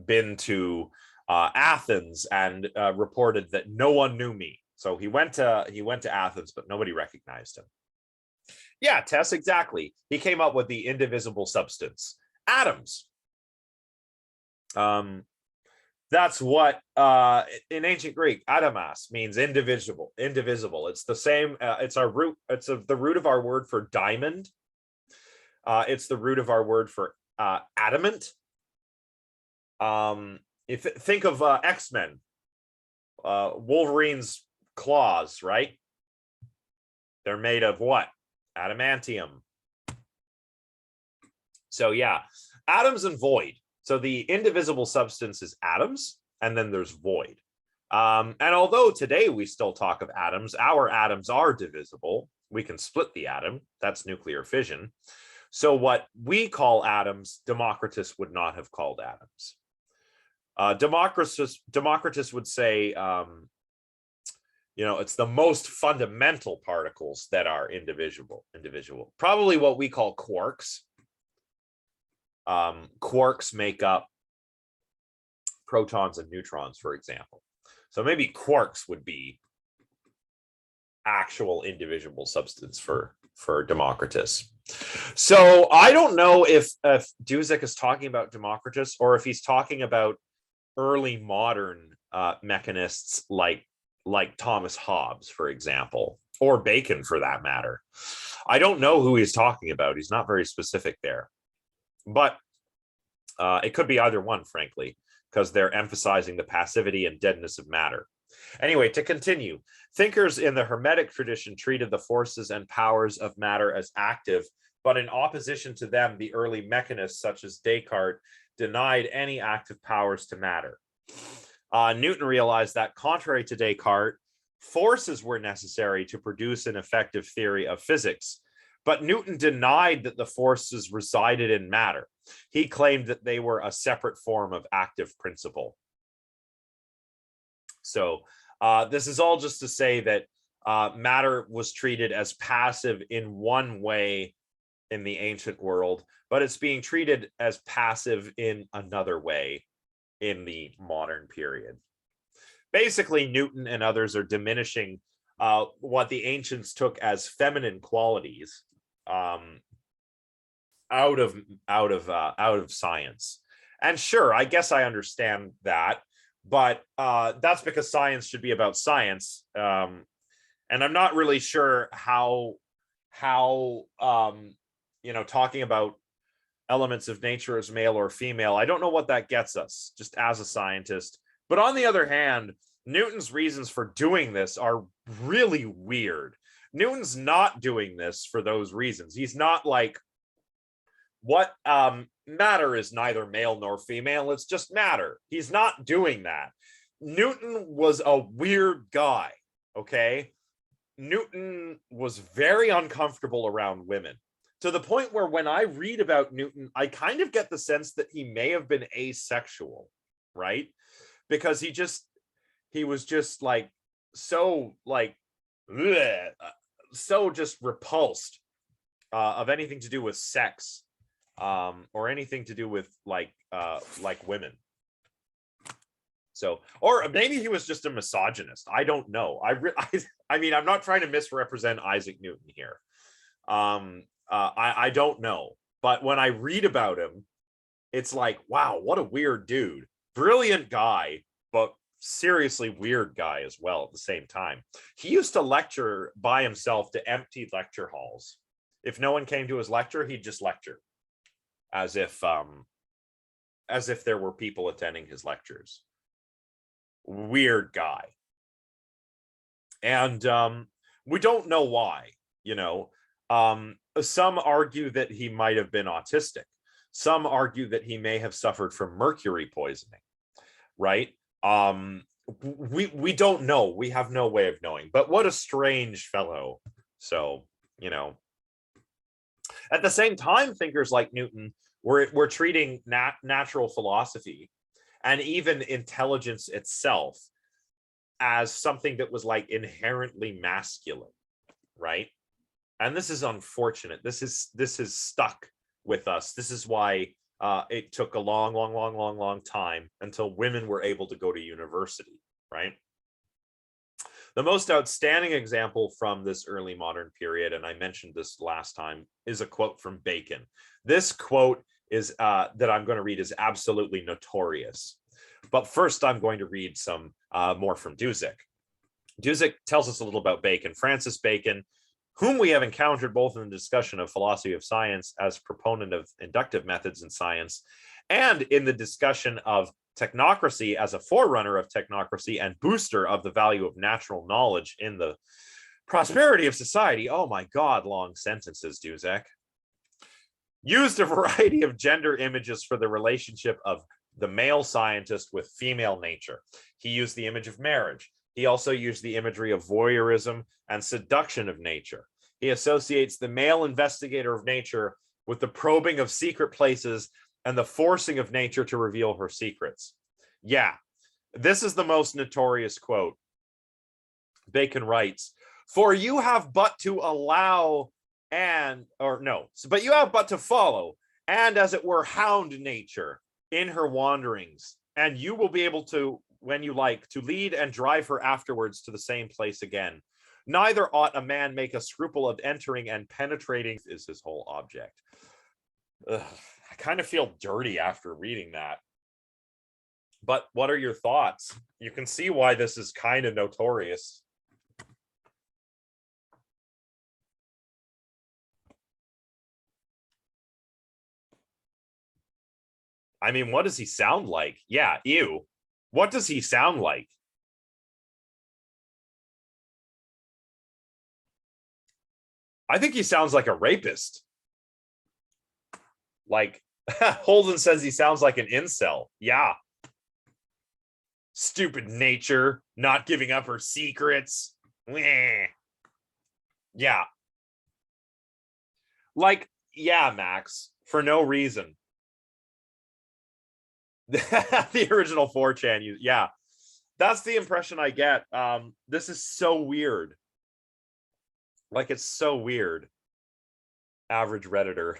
been to Athens and reported that no one knew me. So he went to Athens, but nobody recognized him. Yeah, Tess, exactly. He came up with the indivisible substance, atoms. That's what in ancient Greek, adamas means indivisible. It's the same. It's our root. It's the root of our word for diamond. It's the root of our word for adamant. If think of X-Men, Wolverine's claws, right? They're made of what? Adamantium. So yeah, atoms and void. So the indivisible substance is atoms, and then there's void. And although today we still talk of atoms, our atoms are divisible. We can split the atom. That's nuclear fission. So what we call atoms, Democritus would not have called atoms. Democritus would say, it's the most fundamental particles that are indivisible. Probably what we call quarks. Quarks make up protons and neutrons, for example. So maybe quarks would be actual indivisible substance for Democritus. So I don't know if Duzek is talking about Democritus or if he's talking about early modern mechanists like Thomas Hobbes, for example, or Bacon for that matter. I don't know who he's talking about. He's not very specific there. But it could be either one, frankly, because they're emphasizing the passivity and deadness of matter. Anyway, to continue, thinkers in the Hermetic tradition treated the forces and powers of matter as active, but in opposition to them, the early mechanists, such as Descartes, denied any active powers to matter. Newton realized that, contrary to Descartes, forces were necessary to produce an effective theory of physics, but Newton denied that the forces resided in matter. He claimed that they were a separate form of active principle. So this is all just to say that matter was treated as passive in one way in the ancient world, but it's being treated as passive in another way in the modern period. Basically, Newton and others are diminishing what the ancients took as feminine qualities out of science. And sure, I guess I understand that, but that's because science should be about science. And I'm not really sure how talking about elements of nature as male or female, I don't know what that gets us just as a scientist. But on the other hand, Newton's reasons for doing this are really weird. Newton's not doing this for those reasons. He's not like, what matter is neither male nor female, it's just matter. He's not doing that. Newton was a weird guy, okay? Newton was very uncomfortable around women, to the point where when I read about Newton, I kind of get the sense that he may have been asexual, right? Because he was just like so just repulsed of anything to do with sex, or anything to do with like women. So, or maybe he was just a misogynist. I don't know. I mean, I'm not trying to misrepresent Isaac Newton here. I don't know, but when I read about him, it's like, wow, what a weird dude. Brilliant guy, but seriously weird guy as well at the same time. He used to lecture by himself to empty lecture halls. If no one came to his lecture, he'd just lecture as if there were people attending his lectures. Weird guy. And we don't know why, some argue that he might have been autistic. Some argue that he may have suffered from mercury poisoning, right? We don't know. We have no way of knowing. But what a strange fellow. So, at the same time, thinkers like Newton were treating natural philosophy and even intelligence itself as something that was like inherently masculine, right? And this is unfortunate. This is stuck with us. This is why it took a long time until women were able to go to university, right? The most outstanding example from this early modern period, and I mentioned this last time, is a quote from Bacon. This quote is that I'm going to read is absolutely notorious. But first, I'm going to read some more from Duzek. Duzek tells us a little about Bacon. Francis Bacon, whom we have encountered both in the discussion of philosophy of science as proponent of inductive methods in science, and in the discussion of technocracy as a forerunner of technocracy and booster of the value of natural knowledge in the prosperity of society. Oh my God, long sentences, Duzek. Used a variety of gender images for the relationship of the male scientist with female nature. He used the image of marriage. He also used the imagery of voyeurism and seduction of nature. He associates the male investigator of nature with the probing of secret places and the forcing of nature to reveal her secrets. Yeah, this is the most notorious quote. Bacon writes, "For you have but to allow but you have but to follow and, as it were, hound nature in her wanderings, and you will be able to, when you like, to lead and drive her afterwards to the same place again. Neither ought a man make a scruple of entering and penetrating," is his whole object. Ugh, I kind of feel dirty after reading that. But what are your thoughts? You can see why this is kind of notorious. I mean, what does he sound like? Yeah, ew. What does he sound like? I think he sounds like a rapist. Like, Holden says he sounds like an incel. Yeah. Stupid nature, not giving up her secrets. Meh. Yeah. Like, yeah, Max, for no reason. The original 4chan, yeah. That's the impression I get. This is so weird. Like, it's so weird. Average Redditor.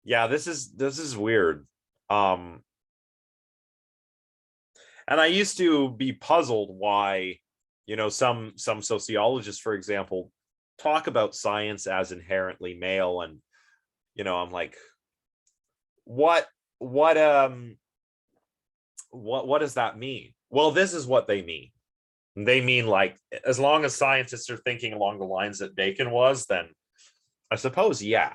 Yeah, this is weird. And I used to be puzzled why, some sociologists, for example, talk about science as inherently male, and I'm like, what does that mean? Well, this is what they mean. They mean, like, as long as scientists are thinking along the lines that Bacon was, then I suppose, yeah.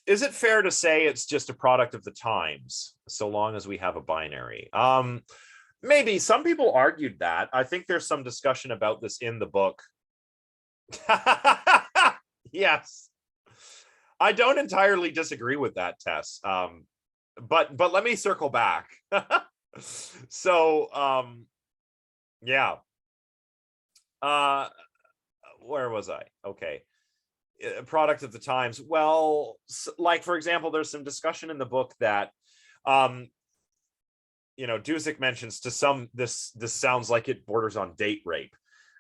Is it fair to say it's just a product of the times, so long as we have a binary? Maybe. Some people argued that. I think there's some discussion about this in the book. Yes. I don't entirely disagree with that, Tess. But let me circle back. So, yeah. Where was I? Okay. Product of the times. Well, like, for example, there's some discussion in the book that Dusick mentions to some, this sounds like it borders on date rape,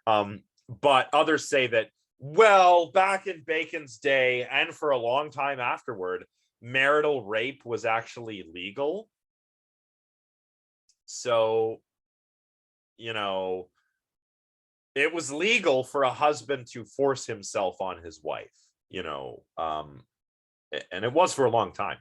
but others say that, well, back in Bacon's day and for a long time afterward, marital rape was actually legal. So it was legal for a husband to force himself on his wife, and it was for a long time.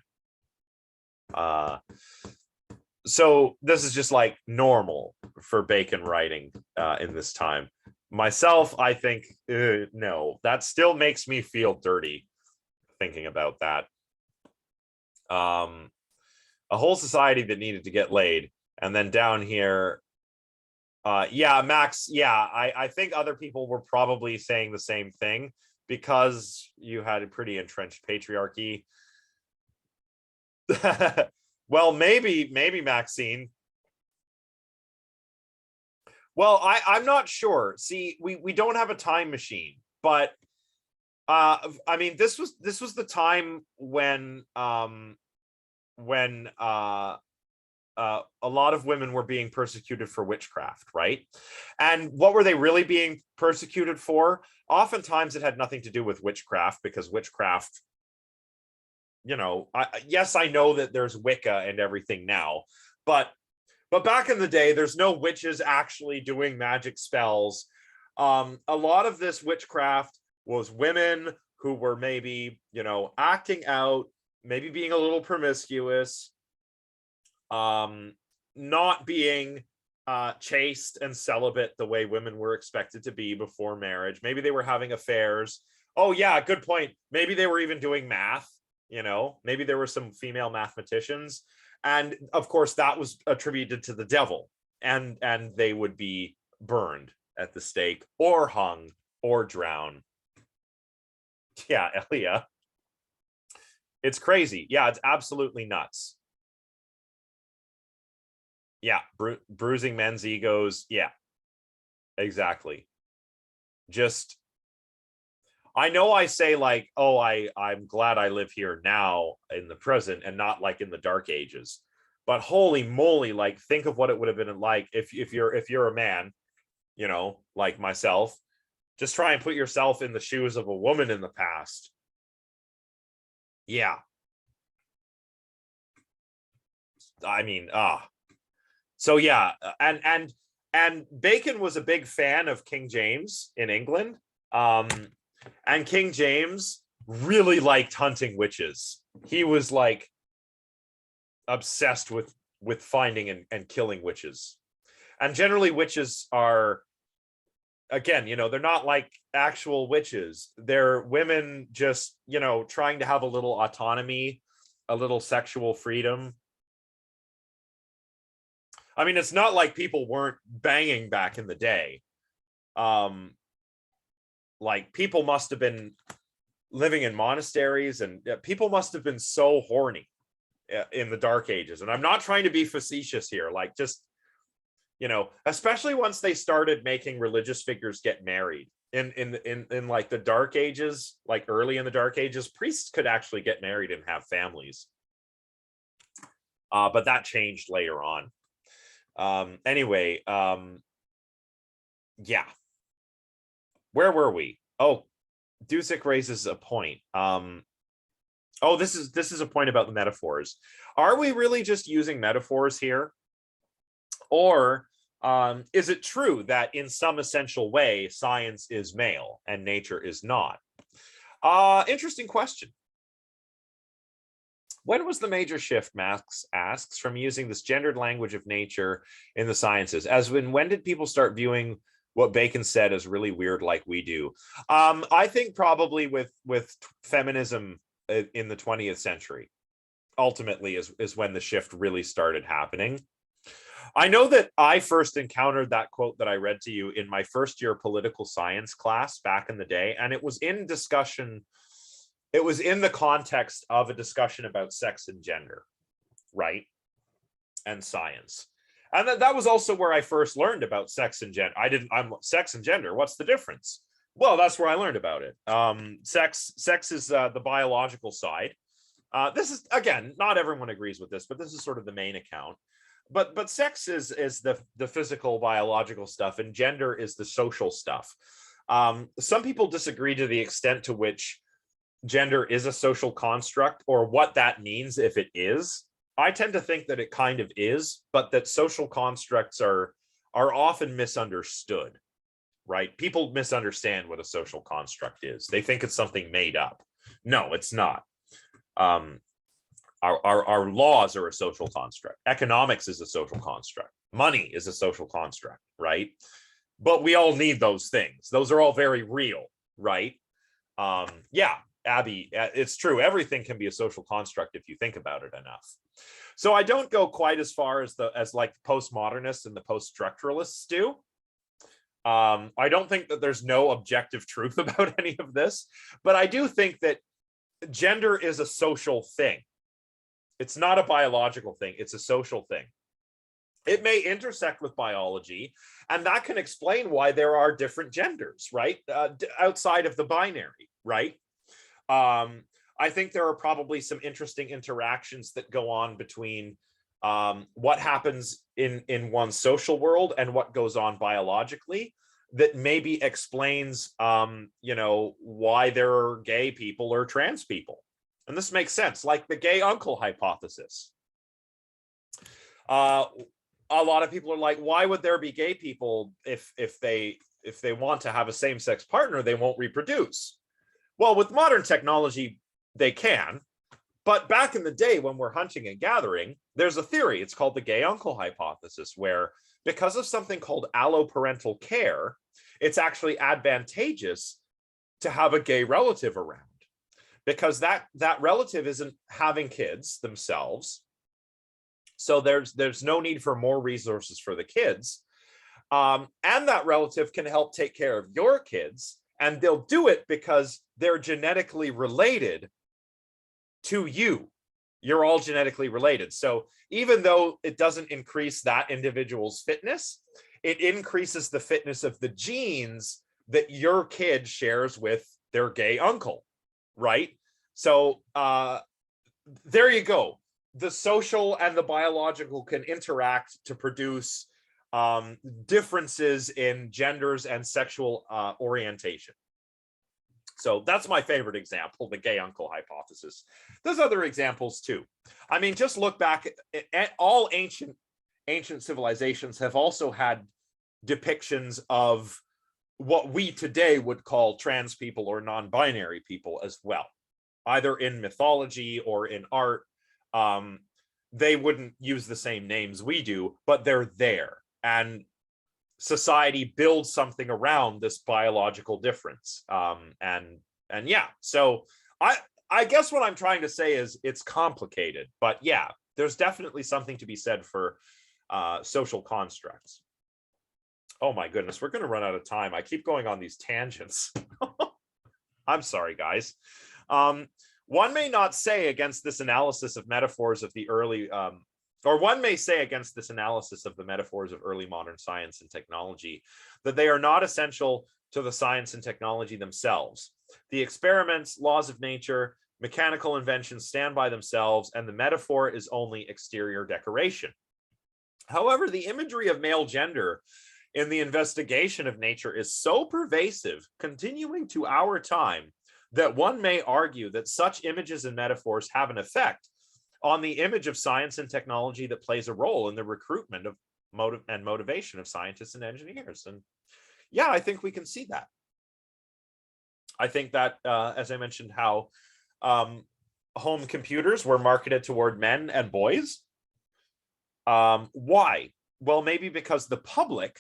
So this is just like normal for Bacon writing in this time. Myself, I think, no, that still makes me feel dirty thinking about that. A whole society that needed to get laid. And then down here, yeah, Max, yeah, I think other people were probably saying the same thing because you had a pretty entrenched patriarchy. Well, maybe Maxine. Well, I'm not sure. See, we don't have a time machine, but I mean, this was the time when a lot of women were being persecuted for witchcraft, right? And what were they really being persecuted for? Oftentimes it had nothing to do with witchcraft, because witchcraft, yes, I know that there's Wicca and everything now, but back in the day, there's no witches actually doing magic spells. A lot of this witchcraft was women who were maybe, acting out, maybe being a little promiscuous, not being chaste and celibate the way women were expected to be before marriage. Maybe they were having affairs. Oh yeah, good point. Maybe they were even doing math, maybe there were some female mathematicians. And of course that was attributed to the devil, and they would be burned at the stake or hung or drowned. Yeah, Elia. It's crazy. Yeah, it's absolutely nuts. Yeah, bruising men's egos. Yeah, exactly. Just, I know I say like, oh, I'm glad I live here now in the present and not like in the dark ages. But holy moly, like think of what it would have been like if you're a man, you know, like myself. Just try and put yourself in the shoes of a woman in the past. Yeah. I mean, so yeah, and Bacon was a big fan of King James in England. And King James really liked hunting witches. He was like obsessed with finding and killing witches. And generally witches are, again, you know, they're not like actual witches. They're women just, you know, trying to have a little autonomy, a little sexual freedom. I mean, it's not like people weren't banging back in the day. Like people must have been living in monasteries, and people must have been so horny in the dark ages. And I'm not trying to be facetious here, like just, you know, especially once they started making religious figures get married in like the dark ages, like early in the dark ages, priests could actually get married and have families. But that changed later on. Anyway, yeah. Where were we? Oh, Dusick raises a point. Oh, this is a point about the metaphors. Are we really just using metaphors here? Or is it true that in some essential way, science is male and nature is not? Interesting question. When was the major shift, Max asks, from using this gendered language of nature in the sciences? As when did people start viewing what Bacon said as really weird like we do? I think probably with feminism in the 20th century, ultimately is when the shift really started happening. I know that I first encountered that quote that I read to you in my first year political science class back in the day, and it was in discussion. It was in the context of a discussion about sex and gender, right? And science. And that was also where I first learned about sex and gender. I'm sex and gender. What's the difference? Well, that's where I learned about it. Sex is the biological side. This is, again, not everyone agrees with this, but this is sort of the main account. But sex is the physical biological stuff, and gender is the social stuff. Some people disagree to the extent to which gender is a social construct, or what that means if it is. I tend to think that it kind of is, but that social constructs are often misunderstood, right? People misunderstand what a social construct is. They think it's something made up. No, it's not. Our laws are a social construct. Economics is a social construct. Money is a social construct, right? But we all need those things. Those are all very real, right? Yeah, Abby, it's true. Everything can be a social construct if you think about it enough. So I don't go quite as far as like the postmodernists and the post-structuralists do. I don't think that there's no objective truth about any of this, but I do think that gender is a social thing. It's not a biological thing. It's a social thing. It may intersect with biology, and that can explain why there are different genders, right? Outside of the binary, right? I think there are probably some interesting interactions that go on between what happens in one's social world and what goes on biologically that maybe explains, you know, why there are gay people or trans people. And this makes sense, like the gay uncle hypothesis. A lot of people are like, why would there be gay people if they want to have a same-sex partner, they won't reproduce? Well, with modern technology, they can. But back in the day when we're hunting and gathering, there's a theory. It's called the gay uncle hypothesis, where because of something called alloparental care, it's actually advantageous to have a gay relative around, because that relative isn't having kids themselves. So there's no need for more resources for the kids. And that relative can help take care of your kids, and they'll do it because they're genetically related to you. You're all genetically related. So even though it doesn't increase that individual's fitness, it increases the fitness of the genes that your kid shares with their gay uncle, right? So there you go. The social and the biological can interact to produce differences in genders and sexual orientation. So that's my favorite example, the gay uncle hypothesis. There's other examples too. I mean, just look back at all ancient civilizations have also had depictions of what we today would call trans people or non-binary people as well, either in mythology or in art. They wouldn't use the same names we do, but they're there. And society builds something around this biological difference. And yeah, so I guess what I'm trying to say is it's complicated, but yeah, there's definitely something to be said for social constructs. Oh my goodness, we're going to run out of time. I keep going on these tangents. I'm sorry, guys. One may not say against this analysis of metaphors of the early, or one may say against this analysis of the metaphors of early modern science and technology, that they are not essential to the science and technology themselves. The experiments, laws of nature, mechanical inventions stand by themselves, and the metaphor is only exterior decoration. However, the imagery of male gender in the investigation of nature is so pervasive, continuing to our time, that one may argue that such images and metaphors have an effect on the image of science and technology that plays a role in the recruitment of motivation of scientists and engineers. And yeah, I think we can see that. I think that, as I mentioned, how home computers were marketed toward men and boys. Why? Well, maybe because the public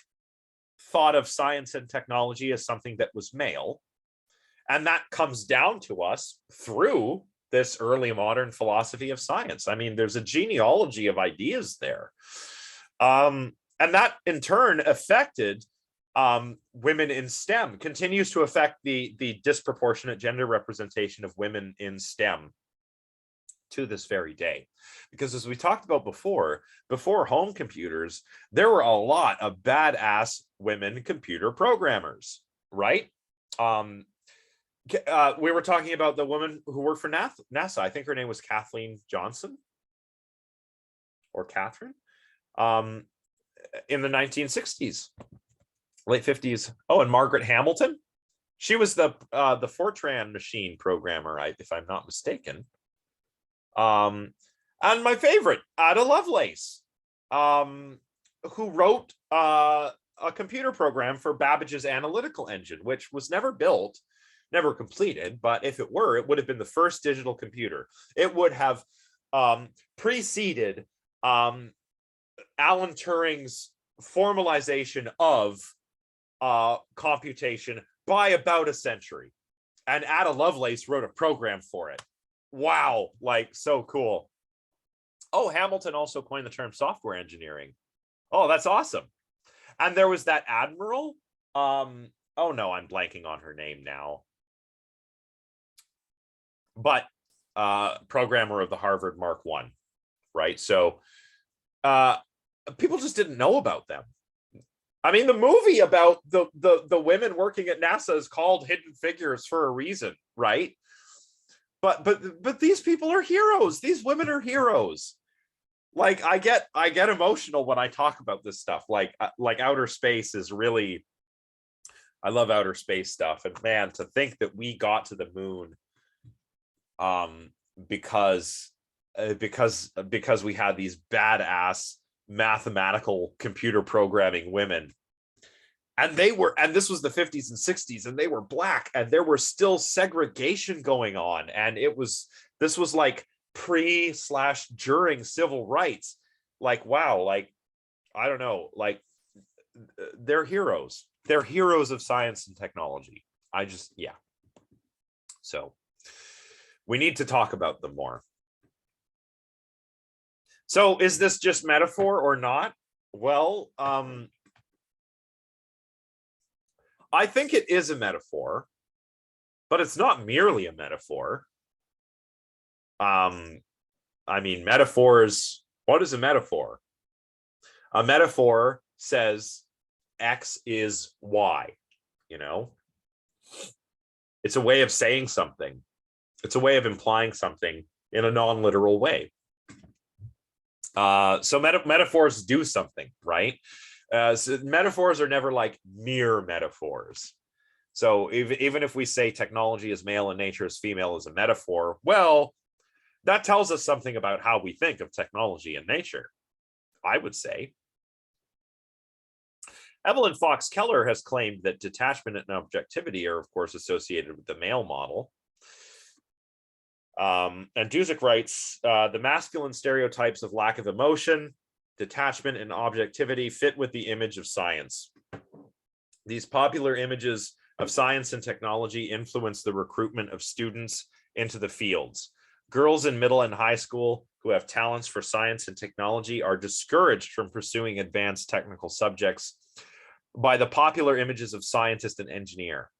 thought of science and technology as something that was male. And that comes down to us through this early modern philosophy of science. I mean, there's a genealogy of ideas there. And that in turn affected women in STEM, continues to affect the disproportionate gender representation of women in STEM to this very day. Because as we talked about before home computers, there were a lot of badass women computer programmers, right? We were talking about the woman who worked for NASA. I think her name was Kathleen Johnson or Catherine in the 1960s, late 50s. Oh, and Margaret Hamilton. She was the Fortran machine programmer, if I'm not mistaken. And my favorite, Ada Lovelace, who wrote a computer program for Babbage's analytical engine, which was never built, never completed, but if it were, it would have been the first digital computer. It would have preceded Alan Turing's formalization of computation by about a century. And Ada Lovelace wrote a program for it. Wow, like so cool. Oh, Hamilton also coined the term software engineering. Oh, that's awesome. And there was that admiral. Oh no, I'm blanking on her name now. But programmer of the Harvard Mark I, right? So people just didn't know about them. I mean, the movie about the women working at NASA is called Hidden Figures for a reason, right? But these people are heroes. These women are heroes. Like I get emotional when I talk about this stuff. Like outer space is really, I love outer space stuff. And man, to think that we got to the moon because we had these badass mathematical computer programming women. And this was the 50s and 60s, and they were black, and there were still segregation going on. And this was like pre/during civil rights. Like, wow, like, I don't know, like they're heroes. They're heroes of science and technology. Yeah. So we need to talk about them more. So is this just metaphor or not? Well, I think it is a metaphor, but it's not merely a metaphor. I mean, metaphors, what is a metaphor? A metaphor says X is Y, you know? It's a way of saying something. It's a way of implying something in a non-literal way. So metaphors do something, right? So metaphors are never like mere metaphors. So even if we say technology is male and nature is female as a metaphor, well, that tells us something about how we think of technology and nature, I would say. Evelyn Fox Keller has claimed that detachment and objectivity are, of course, associated with the male model. And Duzic writes, the masculine stereotypes of lack of emotion, detachment, and objectivity fit with the image of science. These popular images of science and technology influence the recruitment of students into the fields. Girls in middle and high school who have talents for science and technology are discouraged from pursuing advanced technical subjects by the popular images of scientist and engineer.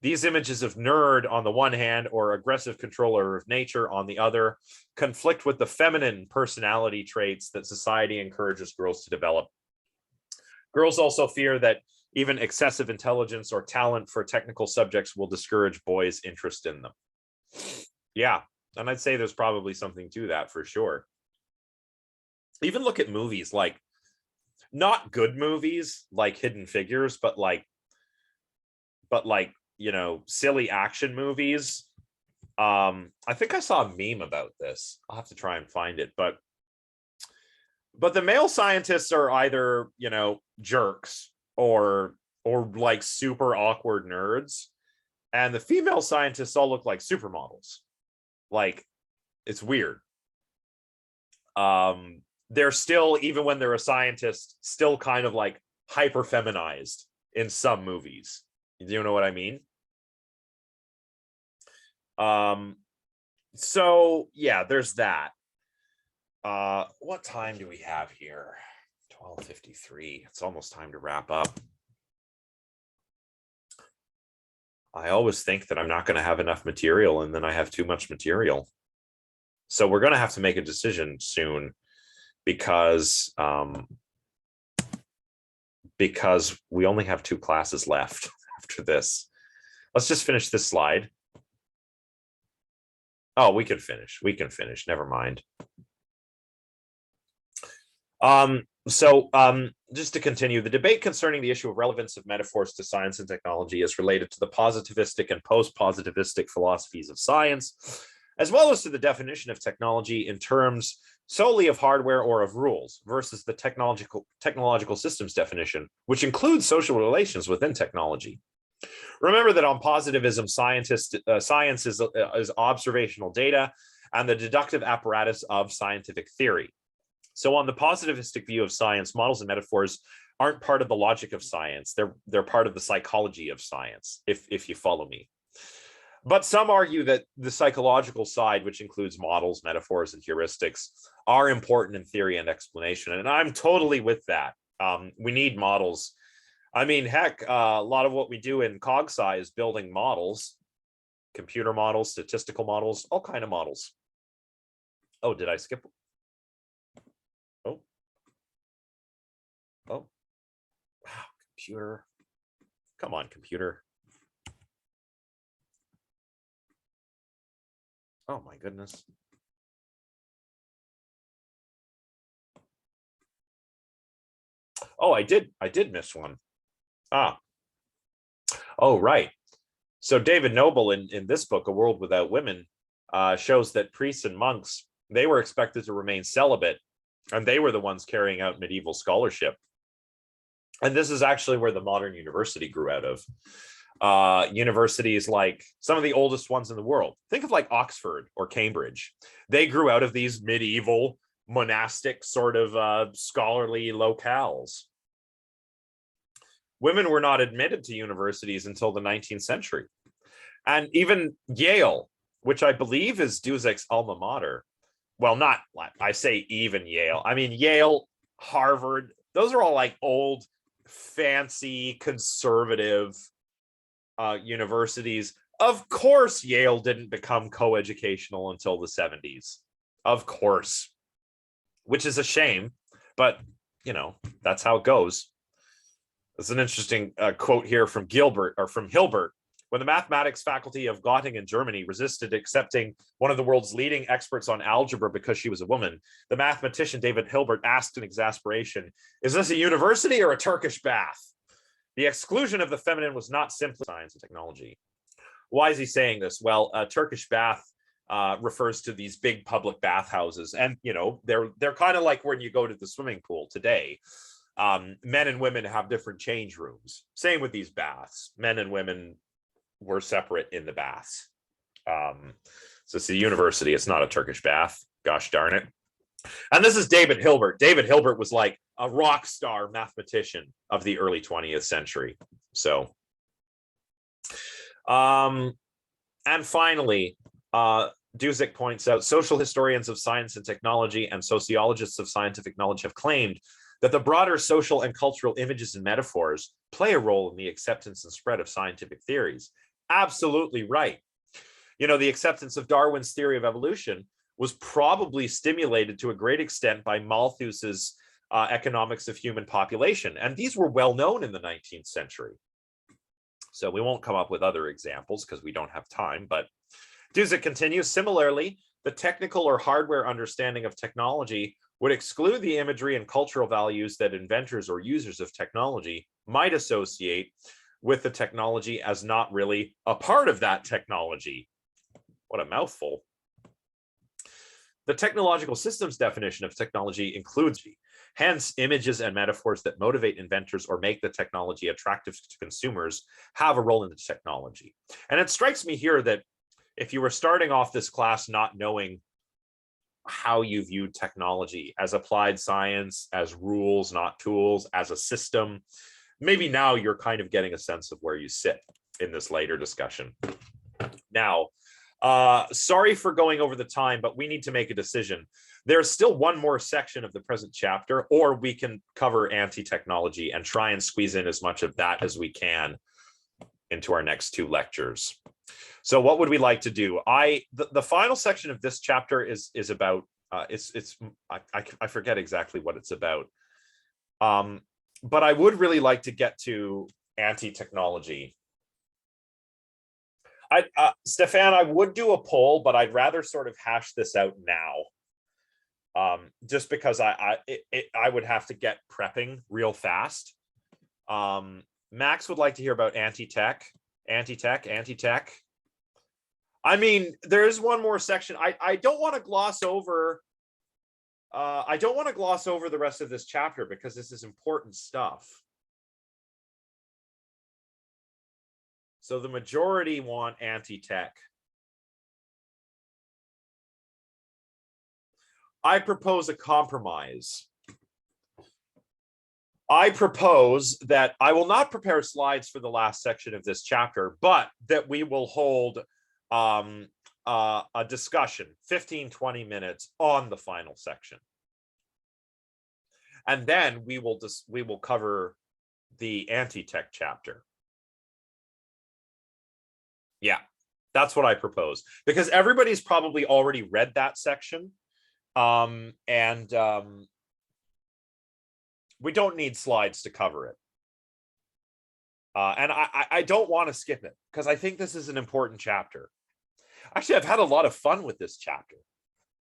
These images of nerd on the one hand or aggressive controller of nature on the other conflict with the feminine personality traits that society encourages girls to develop. Girls also fear that even excessive intelligence or talent for technical subjects will discourage boys' interest in them. Yeah, and I'd say there's probably something to that for sure. Even look at movies like, not good movies like Hidden Figures, but like, you know, silly action movies. I think I saw a meme about this. I'll have to try and find it, but the male scientists are either, you know, jerks or like super awkward nerds, and the female scientists all look like supermodels. Like, it's weird. They're still, even when they're a scientist, still kind of like hyper feminized in some movies. Do you know what I mean? So yeah, there's that. What time do we have here? 12:53. It's almost time to wrap up. I always think that I'm not going to have enough material, and then I have too much material. So we're going to have to make a decision soon, because we only have 2 classes left after this. Let's just finish this slide. Oh, we can finish. Never mind. Just to continue, the debate concerning the issue of relevance of metaphors to science and technology is related to the positivistic and post-positivistic philosophies of science, as well as to the definition of technology in terms solely of hardware or of rules versus the technological systems definition, which includes social relations within technology. Remember that on positivism, science is observational data and the deductive apparatus of scientific theory. So on the positivistic view of science, models and metaphors aren't part of the logic of science. They're part of the psychology of science, if you follow me. But some argue that the psychological side, which includes models, metaphors, and heuristics, are important in theory and explanation. And I'm totally with that. We need models. I mean, heck, a lot of what we do in CogSci is building models, computer models, statistical models, all kind of models. Oh, did I skip? Oh. Wow, computer. Come on, computer. Oh my goodness. Oh, I did miss one. Oh, right. So David Noble in this book, A World Without Women, shows that priests and monks, they were expected to remain celibate, and they were the ones carrying out medieval scholarship. And this is actually where the modern university grew out of. Universities like some of the oldest ones in the world. Think of like Oxford or Cambridge. They grew out of these medieval monastic sort of scholarly locales. Women were not admitted to universities until the 19th century. And even Yale, which I believe is Duzek's alma mater. Well, not, I say even Yale. I mean, Yale, Harvard, those are all like old, fancy, conservative universities. Of course, Yale didn't become coeducational until the 70s. Of course, which is a shame, but you know, that's how it goes. There's an interesting quote here from Hilbert. When the mathematics faculty of Göttingen, Germany, resisted accepting one of the world's leading experts on algebra because she was a woman, the mathematician David Hilbert asked in exasperation, "Is this a university or a Turkish bath?" The exclusion of the feminine was not simply science and technology. Why is he saying this? Well, a Turkish bath refers to these big public bathhouses, and you know they're kind of like when you go to the swimming pool today. Men and women have different change rooms. Same with these baths. Men and women were separate in the baths. So it's a university. It's not a Turkish bath. Gosh darn it. And this is David Hilbert. David Hilbert was like a rock star mathematician of the early 20th century. So, and finally, Duzic points out, social historians of science and technology and sociologists of scientific knowledge have claimed that the broader social and cultural images and metaphors play a role in the acceptance and spread of scientific theories. Absolutely right. You know, the acceptance of Darwin's theory of evolution was probably stimulated to a great extent by Malthus's economics of human population. And these were well known in the 19th century. So we won't come up with other examples because we don't have time, but Duzic continues, similarly, the technical or hardware understanding of technology would exclude the imagery and cultural values that inventors or users of technology might associate with the technology as not really a part of that technology. What a mouthful. The technological systems definition of technology includes, hence, images and metaphors that motivate inventors or make the technology attractive to consumers have a role in the technology. And it strikes me here that if you were starting off this class not knowing how you viewed technology as applied science, as rules, not tools, as a system, maybe now you're kind of getting a sense of where you sit in this later discussion. Now, sorry for going over the time, but we need to make a decision. There's still one more section of the present chapter, or we can cover anti-technology and try and squeeze in as much of that as we can into our next two lectures. So what would we like to do? The final section of this chapter is about I forget exactly what it's about. But I would really like to get to anti-technology. Stefan, I would do a poll, but I'd rather sort of hash this out now. Just because I would have to get prepping real fast. Max would like to hear about anti-tech. I mean, there is one more section. I don't want to gloss over. I don't want to gloss over the rest of this chapter because this is important stuff. So the majority want anti-tech. I propose a compromise. I propose that I will not prepare slides for the last section of this chapter, but that we will hold a discussion, 15-20 minutes on the final section. And then we will cover the anti-tech chapter. Yeah, that's what I propose, because everybody's probably already read that section. We don't need slides to cover it. And I don't want to skip it because I think this is an important chapter. Actually, I've had a lot of fun with this chapter.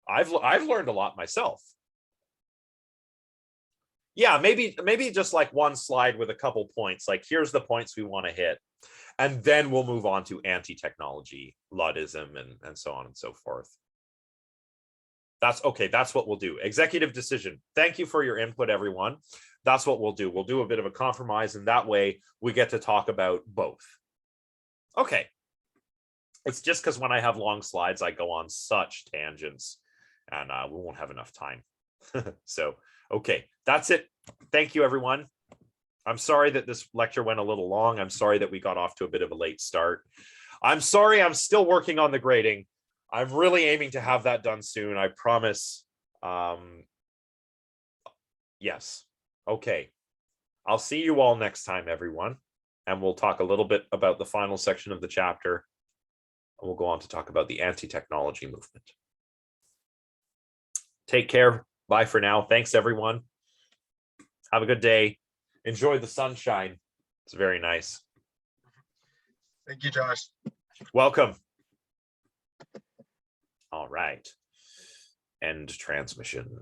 I've learned a lot myself. Yeah, maybe just like one slide with a couple points, like here's the points we want to hit. And then we'll move on to anti-technology, Luddism, and so on and so forth. That's okay. That's what we'll do. Executive decision. Thank you for your input, everyone. That's what we'll do. We'll do a bit of a compromise, and that way we get to talk about both. Okay. It's just because when I have long slides, I go on such tangents, and we won't have enough time. So, okay, that's it. Thank you, everyone. I'm sorry that this lecture went a little long. I'm sorry that we got off to a bit of a late start. I'm sorry I'm still working on the grading. I'm really aiming to have that done soon. I promise. Yes. Okay. I'll see you all next time, everyone. And we'll talk a little bit about the final section of the chapter We'll go on to talk about the anti-technology movement. Take care. Bye for now. Thanks, everyone. Have a good day. Enjoy the sunshine. It's very nice. Thank you, Josh. Welcome. All right. End transmission.